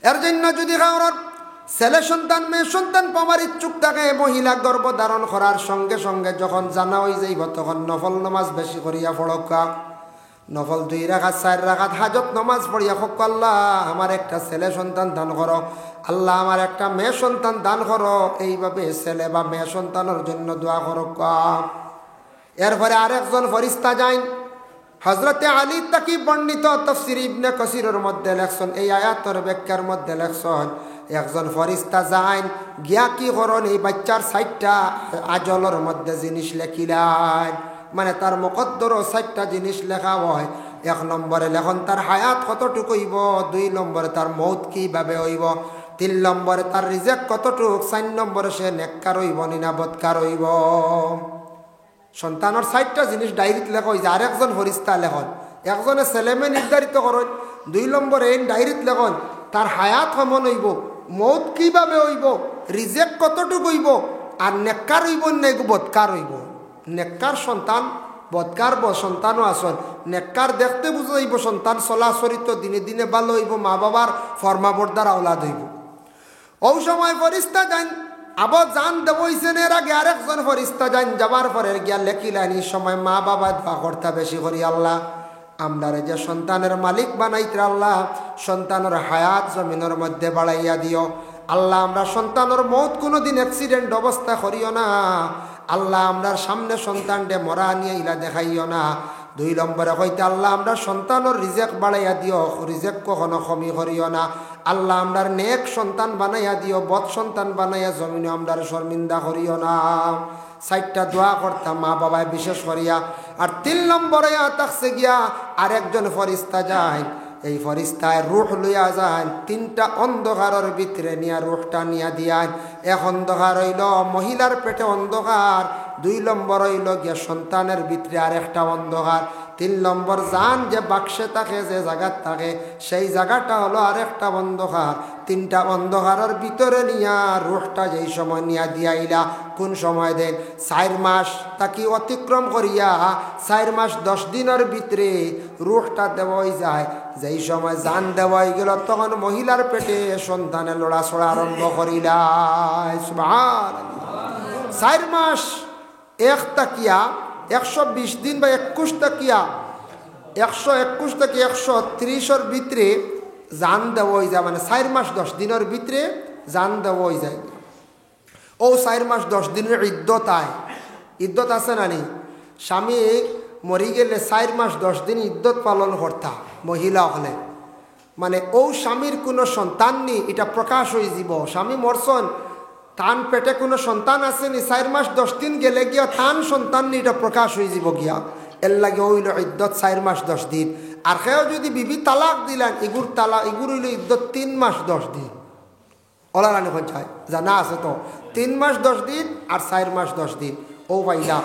এর জন্য যদি কারোর ছেলে সন্তান মেয়ে সন্তান পাওয়ার ইচ্ছুক থাকে, মহিলা গর্ভধারণ করার সঙ্গে সঙ্গে যখন জানা হয়ে যাইব তখন নফল নামাজ বেশি করিয়া পড়কা। নফল 2 রাকাত 4 রাকাত হাজত নামাজ পড়িয়া হোক, আল্লাহ আমার একটা ছেলে সন্তান দান করো, আল্লাহ আমার একটা মেয়ে সন্তান দান করো। এইভাবে ছেলে বা মেয়ে সন্তানের জন্য দোয়া করো। এরপরে আরেকজন ফরিস্তা যাইন, হযরতে আলী তাকি বর্ণিত তাফসীর ইবনে কাসিরের মধ্যে লেখছেন, এই আয়াতের ব্যাখ্যার মধ্যে লেখছেন, একজন ফরিস্তা যাইন গিয়া কি করেন, এই বাচ্চার 4টা আজলের মধ্যে জিনিস লেখিলেন। মানে তার মুকদ্দর 4টা জিনিস লেখা হয়। 1 নম্বরে লেখন তার হায়াত কতটুকু হইব, 2 নম্বরে তার মৌত কিভাবে হইব, 3 নম্বরে তার রিজেক কতটুকু, 4 নম্বরে সে নেককার হইব না বদকার হইব। সন্তানের 4টা জিনিস ডায়েরিত লেখা হয়েছে। আরেকজন ফরিস্তা লেখন, একজনে ছেলেমে নির্ধারিত করেন, 2 নম্বরে এই ডায়েরিত লেখন তার হায়াত কেমন হইব, মৌত কিভাবে হইব, রিজেক কতটুকু হইব, আর নেককার হইব না বদকার হইব। নেককার সন্তান, বদকার সন্তানও আসন। নেককার দেখতে বুঝা হইব, সন্তান চলাচরিত দিনে দিনে ভালো হইব, মা বাবার ফরমাবর্দার আওলাদ হইব। ওই সময় ফরিস্তা যান, আবার জান দেব হইছেন। এর আগে আরেকজন ফরিস্তা যান, যাবার পরে গিয়া লেখিলেন, এই সময় মা বাবা দোয়া করতে বেশি করি, আল্লাহ আমরারে যে সন্তানের মালিক বানাইতে, আল্লাহ সন্তানের হায়াত জমিনের মধ্যে বাড়াইয়া দিও। আল্লাহ আমরা সন্তানের মৌত কোনোদিন অ্যাক্সিডেন্ট অবস্থা করিও না। আল্লাহ আমরার সামনে সন্তানটে মরা নিয়ে ইলা দেখাইও না। 2 নম্বরে কইতে, আল্লাহ আমরা সন্তানের রিজেক বাড়াইয়া দিও, রিজেক কখনো কমি করিও না। আল্লাহ আমরার নেক সন্তান বানাইয়া দিও, বদ সন্তান বানাইয়া জমিনে আমরার শর্মিন্দা করিও না। 4টা দোয়া করতাম মা বাবায় বিশেষ করিয়া। আর 3 নম্বরে থাকছে গিয়া আরেকজন ফরিস্তা যায়, এই ফরিস্তায় রুহ লইয়া যায়, 3টা অন্ধকারের ভিতরে নিয়া রুহটা নিয়া দিয়ান। 1 অন্ধকার হইল মহিলার পেটে অন্ধকার, 2 নম্বর হইল গিয়া সন্তানের ভিতরে আরেকটা অন্ধকার, 3 নম্বর জান যে বাক্সে থাকে, যে জায়গার থাকে, সেই জায়গাটা হলো আরেকটা অন্ধকার। 3টা অন্ধকারের ভিতরে নিয়া রুহটা যেই সময় নিয়া দিয়াইলা, কোন সময় দেন 4 মাস তাকে অতিক্রম করিয়া 4 মাস 10 দিনের ভিতরে রুহটা দেওয়াই যায়। যেই সময় জান দেওয়াই গেল, তখন মহিলার পেটে সন্তানের লড়াছড়া আরম্ভ করিলা। সুবহানাল্লাহ। 4 মাস 1 তাকিয়া 120 দিন বা 21 তাকিয়া 121 থেকে 130-এর ভিতরে জান দেওয়া হয়ে যায়। মানে 4 মাস 10 দিনের ভিতরে জান দেওয়া হয়ে যায়। ও 4 মাস 10 দিনের ইদ্যত আয়, ইদ্যত আছে না নি? স্বামী মরি গেলে 4 মাস 10 দিন ইদ্যত পালন করতা মহিলা হলে। মানে ও স্বামীর কোনো সন্তান নি, এটা প্রকাশ হয়ে যাব। স্বামী মরছন, তান পেটে কোনো সন্তান আসেনি, 4 মাস 10 দিন গেলে গিয়া তান সন্তান নি, এটা প্রকাশ হয়ে যাব গিয়া। এর লাগে হইল ইদ্যত 4 মাস 10 দিন। আর কেউ যদি বিবি তালাক দিলেন, ইগুর হইল ইদ্যত 3 মাস 10 দিন। ওলা রানি পঞ্চায় জানা আছে তো, 3 মাস 10 দিন আর 4 মাস 10 দিন। ও পাইলা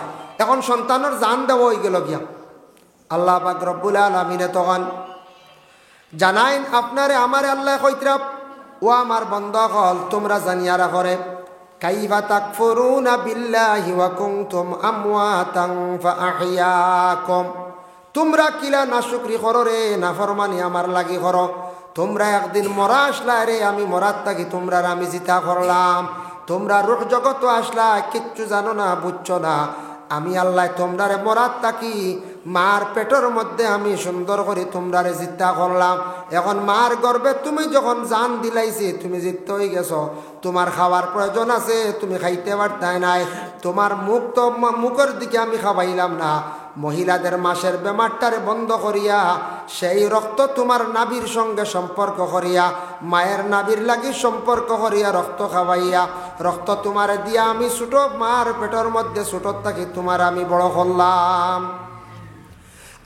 এখন সন্তানের জান দেওয়া হয়ে গেল গিয়া। আল্লাহ পাক রব্বুল আলামিনে তখন জানাইন আপনারে আমারে আল্লাহ কইতরা, ও আমার বন্ধকল তোমরা জানিয়া রাখরে, কাইফা তাকফুরুনা বিল্লাহি ওয়া কুনতুম আমওয়াতান ফাআহইয়াকুম। তোমরা কিলা নাশুকরি করো রে, নাফরমানি আমার লাগি করো। তোমরা একদিন মরা আসলা রে, আমি মরার থাকি তোমরা আমি জিতা করলাম। তোমরা রূহ জগৎ আসলা, কিচ্ছু জানো না, বুঝছো না। আমি আল্লাহ তোমরারে মরার থাকি মার পেটের মধ্যে আমি সুন্দর করে তোমরারে জিতা করলাম। এখন মার গর্বে তুমি যখন জান দিলাইছি, তুমি জিততে হয়ে গেছো। তোমার খাওয়ার প্রয়োজন আছে, তুমি খাইতে পারতাই নাই। তোমার মুখ তো মুখের দিকে আমি খাওয়াইলাম না। মহিলাদের মাসের বেমারটারে বন্ধ করিয়া সেই রক্ত তোমার নাভির সঙ্গে সম্পর্ক করিয়া, মায়ের নাভির লাগি সম্পর্ক করিয়া রক্ত খাওয়াইয়া, রক্ত তোমারে দিয়া আমি ছোট মার পেটের মধ্যে ছোটর থাকি তোমার আমি বড় করলাম।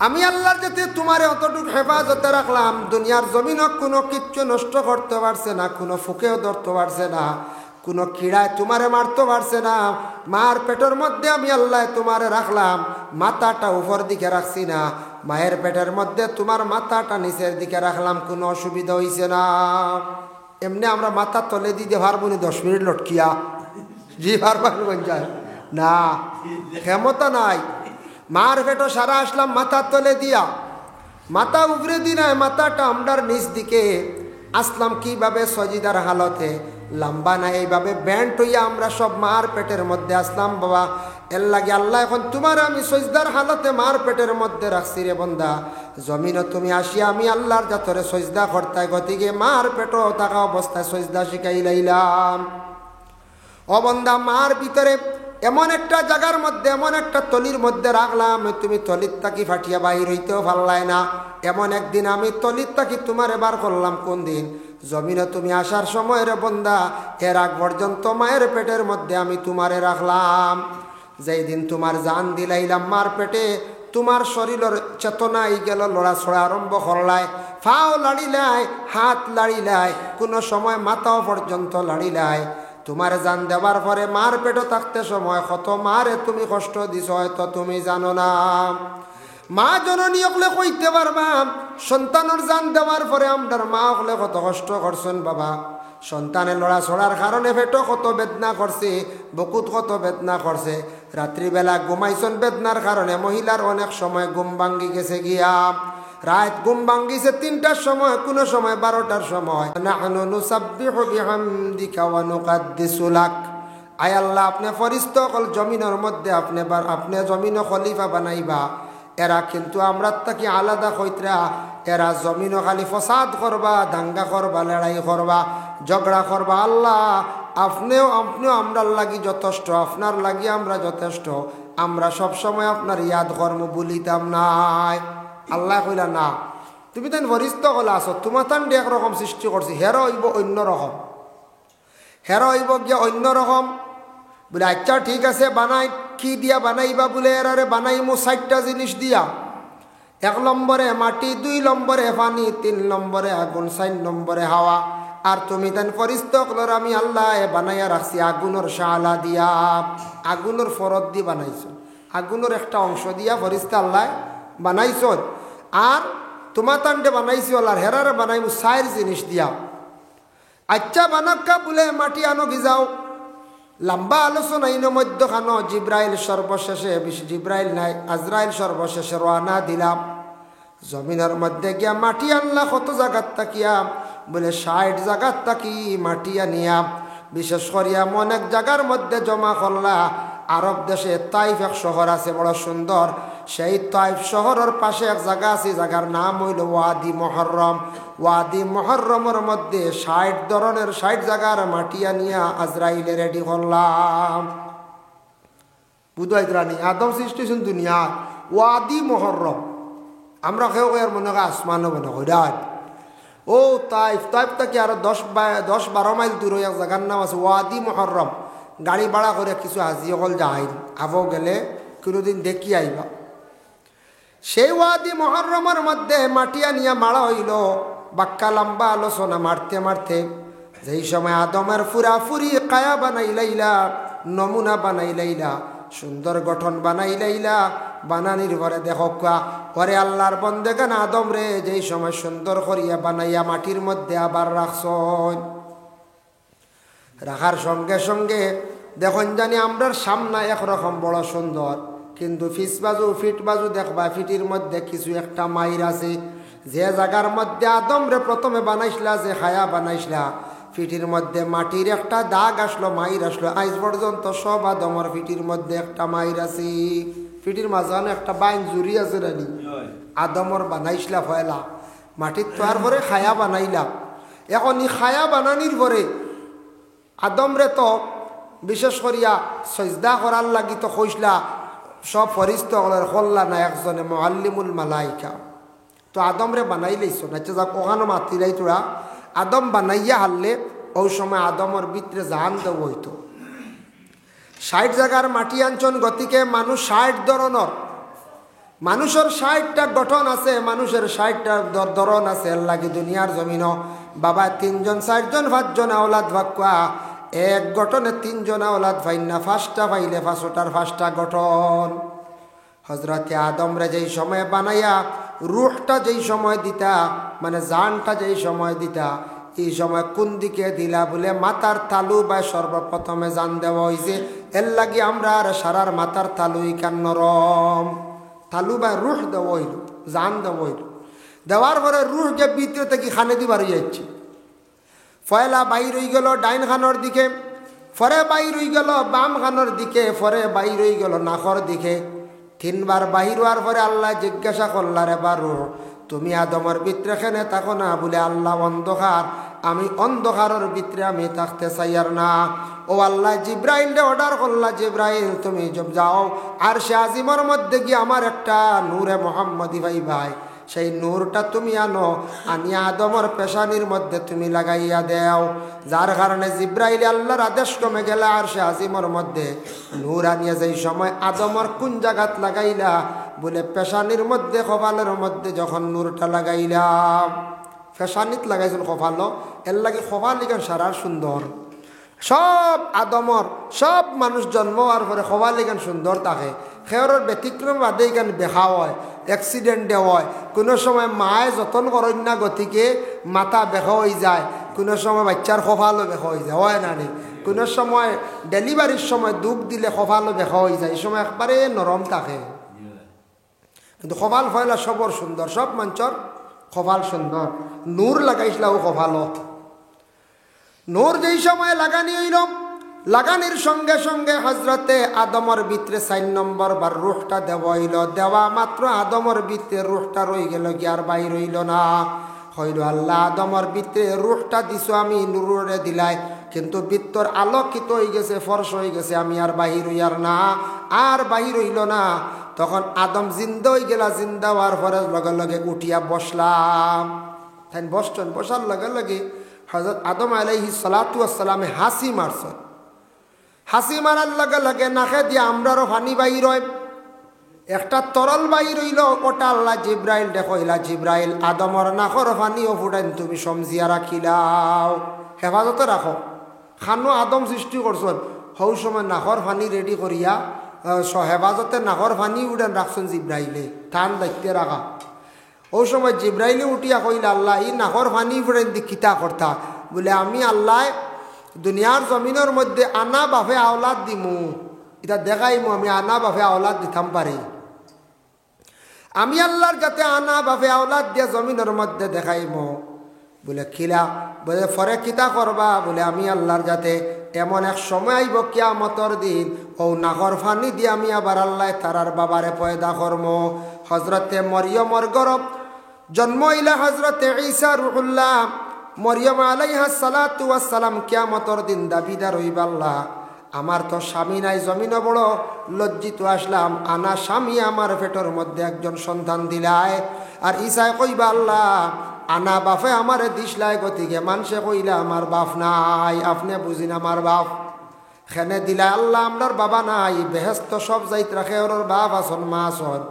আমি আল্লাহর যাতে তোমারে অতটুকু হেফাজতে রাখলাম, দুনিয়ার জমিনও কোনো কিচ্ছু নষ্ট করতে পারছে না, কোনো ফুকেও ধরতে পারছে না, কোনো কিড়ায় তোমারে মারতে পারছে না। মার পেটের মধ্যে আমি আল্লাহ তোমারে রাখলাম, মাথাটা উপর দিকে রাখছি না। মায়ের পেটের মধ্যে তোমার মাথাটা নিচের দিকে রাখলাম, কোনো অসুবিধা হয়েছে না। এমনি আমরা মাথা তলে দিতে পারবো না 10 মিনিট লটকিয়া, জি পারবার যায় না, ক্ষমতা নাই। মার পেটো সারা আসলাম মাথার তলে দিয়া, মাথা উপরে দি নাই, মাথাটা আমরার নিচ দিকে আসলাম কিভাবে সজিদার হালতে লম্বা না এইভাবে ব্যান্ড হইয়া আমরা সব মার পেটের মধ্যে আসলাম বাবা। এর লাগে আল্লাহ এখন তোমার আমি সজদার হালতে মার পেটের মধ্যে রাখছি রে বন্দা। জমিনও তুমি আসিয়া আমি আল্লাহর জাতরে সজদা করতাই, গতিকে মার পেটও থাকা অবস্থায় সজদা শিখাই লাইলাম। ও বন্দা, মার ভিতরে এমন একটা জায়গার মধ্যে, এমন একটা তলির মধ্যে রাখলাম, তুমি তলির তাকি ফাটিয়া বাহির হইতেও পারলাই না। এমন একদিন আমি তলির তাকি তোমার এবার করলাম কোন দিন? জমিনে তুমি আসার সময় রে বন্দা, এর আগ পর্যন্ত মায়ের পেটের মধ্যে আমি তোমারে রাখলাম। যেই দিন তোমার জান দিলাইলাম মার পেটে, তোমার শরীরের চেতনাই গেল লড়াছড়া আরম্ভ করলাই, ফাও লাড়িলাই, হাত লাড়িলাই, কোনো সময় মাথাও পর্যন্ত লাড়িলাই। তোমার জান দেওয়ার পরে মার পেটে থাকতে সময় কত মারে তুমি কষ্ট দিছ হয়তো তুমি জানো না। মা জননী হলে কইতে পারবা, সন্তানের জান দেওয়ার পরে আমরার মা হলে কত কষ্ট করছেন বাবা। সন্তানের লড়াছড়ার কারণে পেটও কত বেদনা করছে, বুকুত কত বেদনা করছে। রাত্রিবেলা ঘুমাইছেন বেদনার কারণে মহিলার অনেক সময় ঘুম ভাঙ্গি গেছে গিয়া, রাত ঘুম ভাঙ্গিছে 3টার সময়, কোনো সময় 12টার সময়। নাহনু নুসাব্বিহু বিহামদিকা ওয়া নুকাদ্দিসু লাক। আয় আল্লাহ, আপনি ফরিস্তা কল জমিনের মধ্যে আপনি জমিন খলিফা বানাইবা। এরা কিন্তু আমরা তাকে আলাদা কইতরা, এরা জমিন খালি ফসাদ করবা, দাঙ্গা করবা, লড়াই করবা, ঝগড়া করবা। আল্লাহ আপনিও আমরার লাগি যথেষ্ট, আপনার লাগি আমরা যথেষ্ট। আমরা সবসময় আপনার ইয়াদ কর্ম বলিতাম নাই। আল্লাহ কইলা না, তুমি তাই ফরিস্তা কলা আছো, তোমার তান একরকম সৃষ্টি করছি, হেরো হইব অন্যরকম, হেরো হইব গিয়া অন্যরকম। বলে আচ্ছা ঠিক আছে, বানাই কি দিয়া বানাইবা? বলে এরারে বানাইমু 4টা জিনিস দিয়া। 1 নম্বরে মাটি, 2 নম্বরে পানি, 3 নম্বরে আগুন, 4 নম্বরে হাওয়া। আর তুমি তান ফরিস্তা কলর আমি আল্লাহ বানাইয়া রাখছি আগুনের শালা দিয়া, আগুনের ফরত দিয়ে বানাইছ, আগুনের একটা অংশ দিয়া ফরিস্তা আল্লাহ বানাইছ। আর তোমার তান্ডে বানাইছি আল্লাহর হেরারে বানাইমু 4 জিনিস দিয়া। আচ্ছা বানাক্কা বলে মাটি আনো গিজাও। লম্বা আলোচনা ইনো মধ্যখানো জিব্রাইল সর্বশেষে, জিব্রাইল নাই আজরাইল সর্বশেষে রওনা দিলাম। জমিনের মধ্যে গিয়া মাটি আনলা কত জায়গার তাকিয়া? বলে 60 জায়গার তাকি মাটি আনিয়া বিশেষ করিয়া অনেক জায়গার মধ্যে জমা করলা। আরব দেশে তাইফ এক শহর আছে বড় সুন্দর, সেই তাইফ শহরের পাশে এক জায়গা আছে, জায়গার নাম হইল ওয়াদি মুহররম। ওয়াদি মুহররমের মধ্যে 60 ধরনের 60 জায়গার মাটি আনিয়া আজরাইলে রেডি করলাম। বুঝাইতরানি আদম সৃষ্টি হয়েছেন দুনিয়া ওয়াদি মুহররম। আমরা কেউ এর মনে হয় আসমানও মনে করি ও তাইফ, তাইফ থেকে আরো 10-12 মাইল দূরে এক জায়গার নাম আছে ওয়াদি মুহররম। গাড়ি ভাড়া করে কিছু হাজি অকল যাই, আবও গেলে কোনোদিন দেখি আইবা। সেই ওয়াদি মুহররমের মধ্যে মাটি আনিয়া মারা হইল। বাক্কা লম্বা আলোচনা মারতে মারতে যেই সময় আদমের ফুরাফুরি কায়া বানাই লাইলা, নমুনা বানাই লাইলা, সুন্দর গঠন বানাই লাইলা। বানানির পরে দেখো পরে আল্লাহর বন্দেগান আদম রে যেই সময় সুন্দর করিয়া বানাইয়া মাটির মধ্যে আবার রাখছ, রাখার সঙ্গে সঙ্গে দেখুন জানি আমরার সামনা একরকম বড় সুন্দর, কিন্তু ফিট বাজু দেখবা ফিটির মধ্যে কিছু একটা মাইর আছে। যে জায়গার মধ্যে আদম রে প্রথমে বানাইছিলা, যে হায়া বানাইছিলা, ফিটির মধ্যে মাটির একটা দাগ আসলো, মাইর আসলো। আজ পর্যন্ত সব আদমর ফিটির মধ্যে একটা মাইর আছে। ফিটির মাঝখানে একটা বাইন জুড়ি আছে রানি, আদমর বানাইছিলা ফয়লা মাটির তোয়ার পরে খায়া বানাইলা। এখন ই খায়া বানানির পরে আদম রে তো বিশেষ করিয়া সজদা করার লাগি তো কইসলা সব ফরিস্তাগণের কল্লা না একজনে মুআল্লিমুল মালাইকা। তো আদম রে বানাই লাইছ না, যাক ওখানে মাতিরাই তোরা আদম বানাইয়া হারলে ওই সময় আদমর ভিতরে জাহান দেব হইতো। 60 জায়গার মাটি আনছন, গতিকে মানুষ 60 ধরনের, মানুষের 60টা গঠন আছে, মানুষের 60টা ধরন আছে। এর লাগে দুনিয়ার জমিন বাবা 3 জন 4 জন 5 জন আওলাদ ভাগ্যা, এক গঠনে 3 জন আওলাদ ভাই না, 5টা পাইলে 5টার 5টা গঠন। হজরতে আদম রে যেই সময় বানাইয়া রুহটা যেই সময় দিতা, মানে জানটা যেই সময় দিতা, এই সময় কোন দিকে দিলা? বলে মাথার তালু বা সর্বপ্রথমে জান দেওয়া হয়েছে। এর লাগে আমরা আর সারার মাথার তালু ইকান নরম, তালু বা রুহ দেওয়া হইল, জান দেওয়া হইল। দেওয়ার পরে রুহ যে ভিতরে থেকে খানে দিবার যাচ্ছে, ফয়লা বাইর হয়ে গেল ডাইন খানোর দিকে, ফরে বাইর হয়ে গেল বাম খানোর দিকে, ফরে বাইর হয়ে গেল নাখর দিকে। 3 বার বাহির হওয়ার পরে আল্লাহ জিজ্ঞাসা করলার এবার তুমি আদমের ভিতরে খেনে থাকো না? বলে আল্লাহ অন্ধকার, আমি অন্ধকারের ভিতরে আমি থাকতে চাই আর না। ও আল্লাহ জিব্রাইলকে অর্ডার করলা, জিব্রাইল তুমি যাও আর সে আজিমর মধ্যে গিয়ে আমার একটা নূরে মোহাম্মদী ভাই সেই নূরটা তুমি আনো, আনিয়া আদমর পেশানির মধ্যে তুমি লাগাইয়া দেও। যার কারণে জিব্রাইল আল্লাহর আদেশ কমে গেল আর সে আজিমর মধ্যে নূর আনিয়া যেই সময় আদমর কোন জায়গাত লাগাইলা? বলে পেশানির মধ্যে, কপালের মধ্যে যখন নূরটা লাগাইলাম। পেশানিত লাগাইছেন কপালও, এর লাগে কপাল লিখান সারা সুন্দর। সব আদমর সব মানুষ জন্ম হওয়ার পরে কপাল লিখান সুন্দর থাকে। খেয়রের ব্যতিক্রম বাদে এখানে দেখা হয়, অ্যাক্সিডেন্টে হয়, কোনো সময় মায়ে যতন করেন না গতিকে মাথা বেখা হয়ে যায়, কোনো সময় বাচ্চার কপালও বেখা হয়ে যায়, হয় না নি? কোনো সময় ডেলিভারির সময় দুধ দিলে কপালও বেখা হয়ে যায়, এই সময় একবারে নরম থাকে। কিন্তু কপাল ফয়লা সবর সুন্দর, সব মানুষের কপাল সুন্দর। নূর লাগাইছিলাও কপালও। নূর যেই সময় লাগানি হইল, লাগানির সঙ্গে সঙ্গে হজরতে আদমর ভিতরে 4 নম্বর বার রুহটা দেওয়া হইল। দেওয়া মাত্র আদমর ভিতরে রুহটা রয়ে গেল, কি আর বাইর হইল না। হইল আল্লাহ আদমর ভিতরে রুহটা দিছো আমি নূরে দিলাই, কিন্তু ভিতর আলোকিত হয়ে গেছে, ফর্স হয়ে গেছে, আমি আর বাহির হইয়ার না, আর বাহির হইল না। তখন আদম জিন্দা হয়ে গেলা, জিন্দা হওয়ার পরে লগে লগে উঠিয়া বসলাম। তাই বসছেন, বসার লগে লগে হযরত আদম আলাইহিস সালাতু ওয়াস সালামে হাসি মারছেন। হাসি মারার লগে লগে নাকে দিয়ে আমরারও পানি বাহির হয়, একটা তরল বাহির হইল। ওটা আল্লাহ জিব্রাইল দেখইলা, জিব্রাইল আদমর নাকর পানিও ফুটাইন তুমি সমজিয়া রাখিলাও, হেফাজতে রাখো। খানো আদম সৃষ্টি করছেন, হৌ সময় নাকর পানি রেডি করিয়া হেফাজতে নাকর পানি উঠান রাখছেন জিব্রাইলে, থান দায়িত্বে রাখা। ওই সময় জিব্রাইলে উঠিয়া কইলা আল্লাহ ই নাকর পানি ফুটাইন দি কিতা করতা? বলে আমি আল্লাহ দুনিয়ার জমিনের মধ্যে আনা বাফে আওলাদ দিমু, এটা দেখাইমু আমি আনা বাফে আওলাদ দিতাম পারি। আমি আল্লাহর যাতে আনা বাফে আওলাদ দিয়া জমিনের মধ্যে দেখাইমু। বলে খিলা? বলে ফরে কিতা করবা? বলে আমি আল্লাহর যাতে এমন এক সময় আইব কিয়ামতর দিন, ও নাগর ফানি দিয়ে আমি আবার আল্লাহ তারার বাবারে পয়দা করম। হজরতে মরিয়মর গরব জন্ম হইলা হজরতে ঈসা রুহুল্লাহ, মরিয়ম আলাইহিস সালাতু ওয়াস সালাম কিয়ামতর দিন দাবিদার হইবা আল্লাহ আমার তো স্বামী নাই, জমিনে বড় লজ্জিত আসলাম, আনা স্বামী আমার পেটের মধ্যে একজন সন্তান দিলায়। আর ঈসায় কইবা আল্লাহ আনা বাপে আমারে দিসলাই, গতিকে মানুষে কইলা আমার বাপ নাই, আপনি বুঝিন আমার বাপ খেনে দিলাই। আল্লাহ আমরার বাবা নাই, বেহেস্ত সব যাইত রাখে, ওর বাপ আসন মা আসন,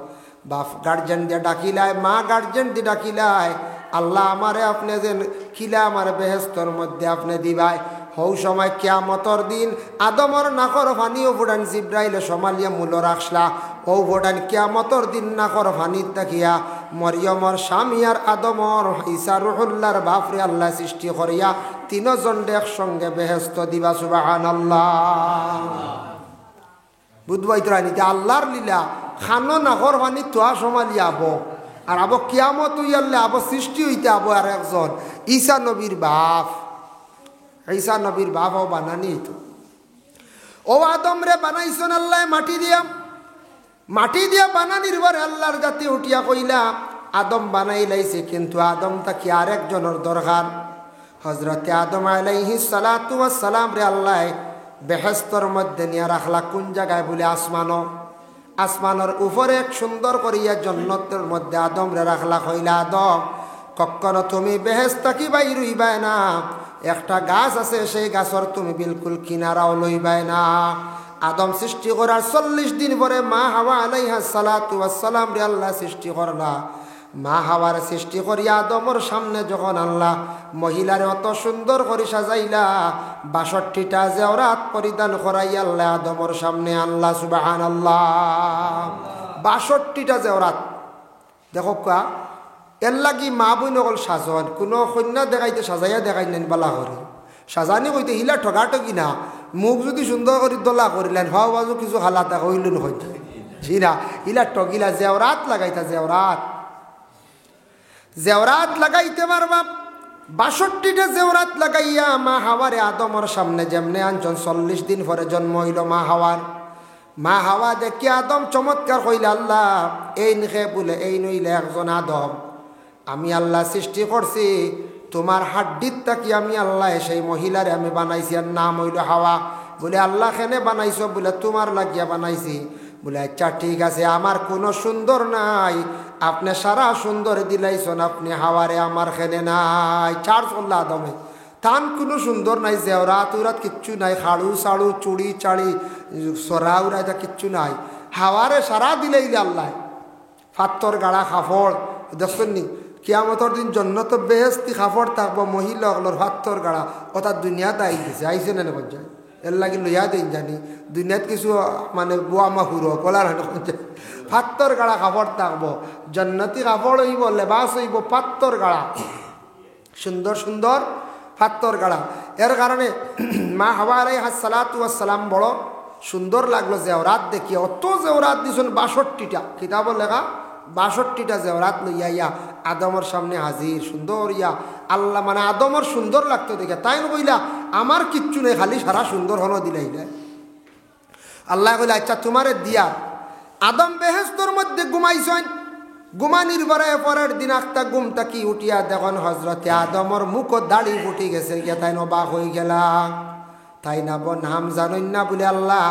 বাপ গার্জেন দিয়ে ডাকিলাই, মা গার্জেন দিয়ে ডাকিলাই। আল্লাহ আমারে আপনি যেন খিলা আমার বেহেস্তর মধ্যে আপনি দিবাই। হৌ সময় কিয়ামতর দিন আদমর নাকর ফানিও ফুটান জিব্রাইলে সমালিয়া মূল রাখলা। ও ফুটান কিয়ামতর দিন নাকর ফানির দেখিয়া মরিয়মর স্বামী আর আদমর ঈসা রুহুল্লাহর বাপরে আল্লাহ সৃষ্টি করিয়া 3 জন একসঙ্গে বেহেস্ত দিবা। সুবহানাল্লাহ। বুধবাই তো রানিতে আল্লাহর লীলা, খানো নাকর ফানি তোয়া সমালিয়া আবো, আর আবো কিয়ামত হইয়ালে আবো সৃষ্টি হইতে আবো আর একজন ঈসা নবীর বাপ। ঈসা নবীর বাপও বানানি তো। ও আদম রে বানাইছেন আল্লাহ মাটি দিয়া, মাটি দিয়া বানানির পরে আল্লাহর জাতি উঠিয়া কইলা আদম বানাই লাইছে, কিন্তু আদম তাকে আরেকজনের দরকার। হজরতে আদম আলাইহিস সালাতু ওয়াস সালাম রে আল্লাহ বেহেশতর মধ্যে নিয়ে রাখলা কোন জায়গায়? বলে আসমানো, আসমানের উপরে এক সুন্দর করিয়া জন্নতের মধ্যে আদম রে রাখলা। কইলা আদম কখনো তুমি বেহেশত কি বাইর হইবাই না, একটা গাছ আছে সেই গাছর তুমি বিলকুল কিনারাও লইবাই না। আদম সৃষ্টি করার 40 দিন পরে মা হাওয়া আলাইহিস সালাতু ওয়াস সালাম রে আল্লাহ সৃষ্টি করলা। মা হাওয়ার সৃষ্টি করিয়া আদমর সামনে যখন আল্লাহ মহিলারে অত সুন্দর করে সাজাইলা, 62টা জেওরাত পরিধান করাইয়া আল্লাহ আদমর সামনে আল্লাহ। সুবহানাল্লাহ। 62টা জেওরাত দেখো কা, এর লাগি মা বই নকল সাজন, কোনো কন্যা দেখাইতে সাজাইয়া দেখাই নেন বালা করে সাজানি কইতে হিলা ঠগাঠগি না, মুখ যদি সুন্দর করে দোলা করিলেন হাও বাজু কিছু হালাতা হইলেন হইতে জিরা হিলা ঠগিলা। জেওরাত লাগাইতা, জেওরাত জেওরাত লাগাইতে পারবা। 62টা জেওরাত লাগাইয়া মা হাওয়ারে আদমর সামনে যেমনে আনছন 40 দিন পরে জন্ম হইল মা হাওয়ার। মা হাওয়া দেখি আদম চমৎকার কইলে আল্লাহ এই নিখে বলে এই নইলে একজন আদম, আমি আল্লাহ সৃষ্টি করছি তোমার হাড্ডির তাকি আমি আল্লাহ সেই মহিলারে আমি বানাইছি, আর নাম হইল হাওয়া। বলে আল্লাহ খেনে বানাইছ? বলে তোমার লাগিয়া বানাইছি। বলে আচ্ছা ঠিক আছে, আমার কোনো সুন্দর নাই, আপনি সারা সুন্দর দিলাইছন, আপনি হাওয়ারে আমার খেনে নাই। চার চল্লা আদমে তান কোনো সুন্দর নাই, জেওরাত উরাত কিচ্ছু নাই, খাড়ু সাড়ু চুড়ি চাড়ি সরা উড়া এটা কিচ্ছু নাই, হাওয়ারে সারা দিলেইলে আল্লাহ। ফাত্তর গাড়া খাফড় দেখছেন নি? কিয়ামতর দিন জন্নত বেহেস্তি খাফড় থাকবো মহিলাগুলোর ফাত্তর গাড়া, অর্থাৎ দুনিয়াতে আই দিছে, আইসে না যায় এর লাগে লইয়া দিন জানি দুনিয়াত কিছু মানে বোয়া মাহুর কলার ফাত্তর গাড়া কাপড় থাকবো, জন্নতি কাপড় হইব, লেবাস হইব পাত্তর গাড়া, সুন্দর সুন্দর ফাত্তর গাড়া। এর কারণে মা হাওয়া আলাইহিস সালাতু ওয়াস সালাম বড় সুন্দর লাগলো জেওরাত দেখি। অত জেওরাত দিছেন 62টা, কিতাবর লেখা 62টা জেওরাত লইয়া ইয়া আদমর সামনে হাজির। সুন্দর ইয়া আল্লাহ মানে আদমর সুন্দর লাগতো দেখে, তাই কইলা আমার কিচ্ছু নেই, খালি সারা সুন্দর হলো দিলাইলে। আল্লাহ কইলা আচ্ছা তোমারে দিয়া। আদম বেহেশতর মধ্যে ঘুমাইছেন, ঘুমানির পরের দিন একটা ঘুম তাকি উঠিয়া দেখুন হজরতে আদমর মুখ দাড়ি ফুটি গেছে, গিয়া তাই অবাক হয়ে গেলা। তাই না বোন নাম জানেন না? বলে আল্লাহ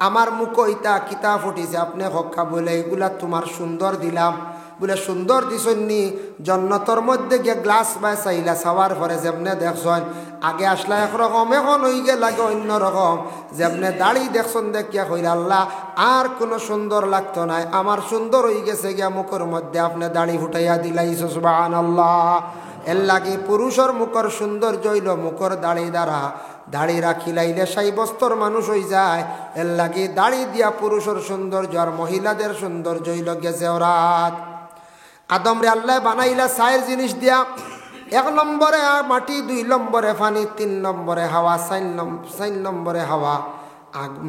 আমার মুখ ইতা কিতা ফুটিছে, আপনি হক্কা বলে এগুলা তোমার সুন্দর দিলাম। বলে সুন্দর দিছনি? জন্নতর মধ্যে গিয়ে গ্লাস বা চাইলা চাওয়ার পরে যেমনে দেখছেন আগে আসলা একরকম, এখন হয়ে গে লাগে অন্য রকম। যেমনে দাড়ি দেখছেন দেখিয়া কইলা আল্লাহ আর কোনো সুন্দর লাগতো নাই, আমার সুন্দর হয়ে গেছে গিয়া মুখের মধ্যে আপনি দাড়ি ফুটাইয়া দিলাইছো, সুবহানাল্লাহ। এর লাগে পুরুষের মুখর সৌন্দর্য হইল মুখর দাড়ি দ্বারা, দাড়ি রাখিলাইলে সাইবস্তর মানুষ হয়ে যায়। এর লাগে দাড়ি দিয়া পুরুষের সৌন্দর্য আর মহিলাদের সৌন্দর্য হইল গেছে ওরাত। আদম রে আল্লাহ বানাইলা 4 জিনিস দিয়া, 1 নম্বরে মাটি, 2 নম্বরে পানি, 3 নম্বরে হাওয়া, 4 নম্বরে হাওয়া।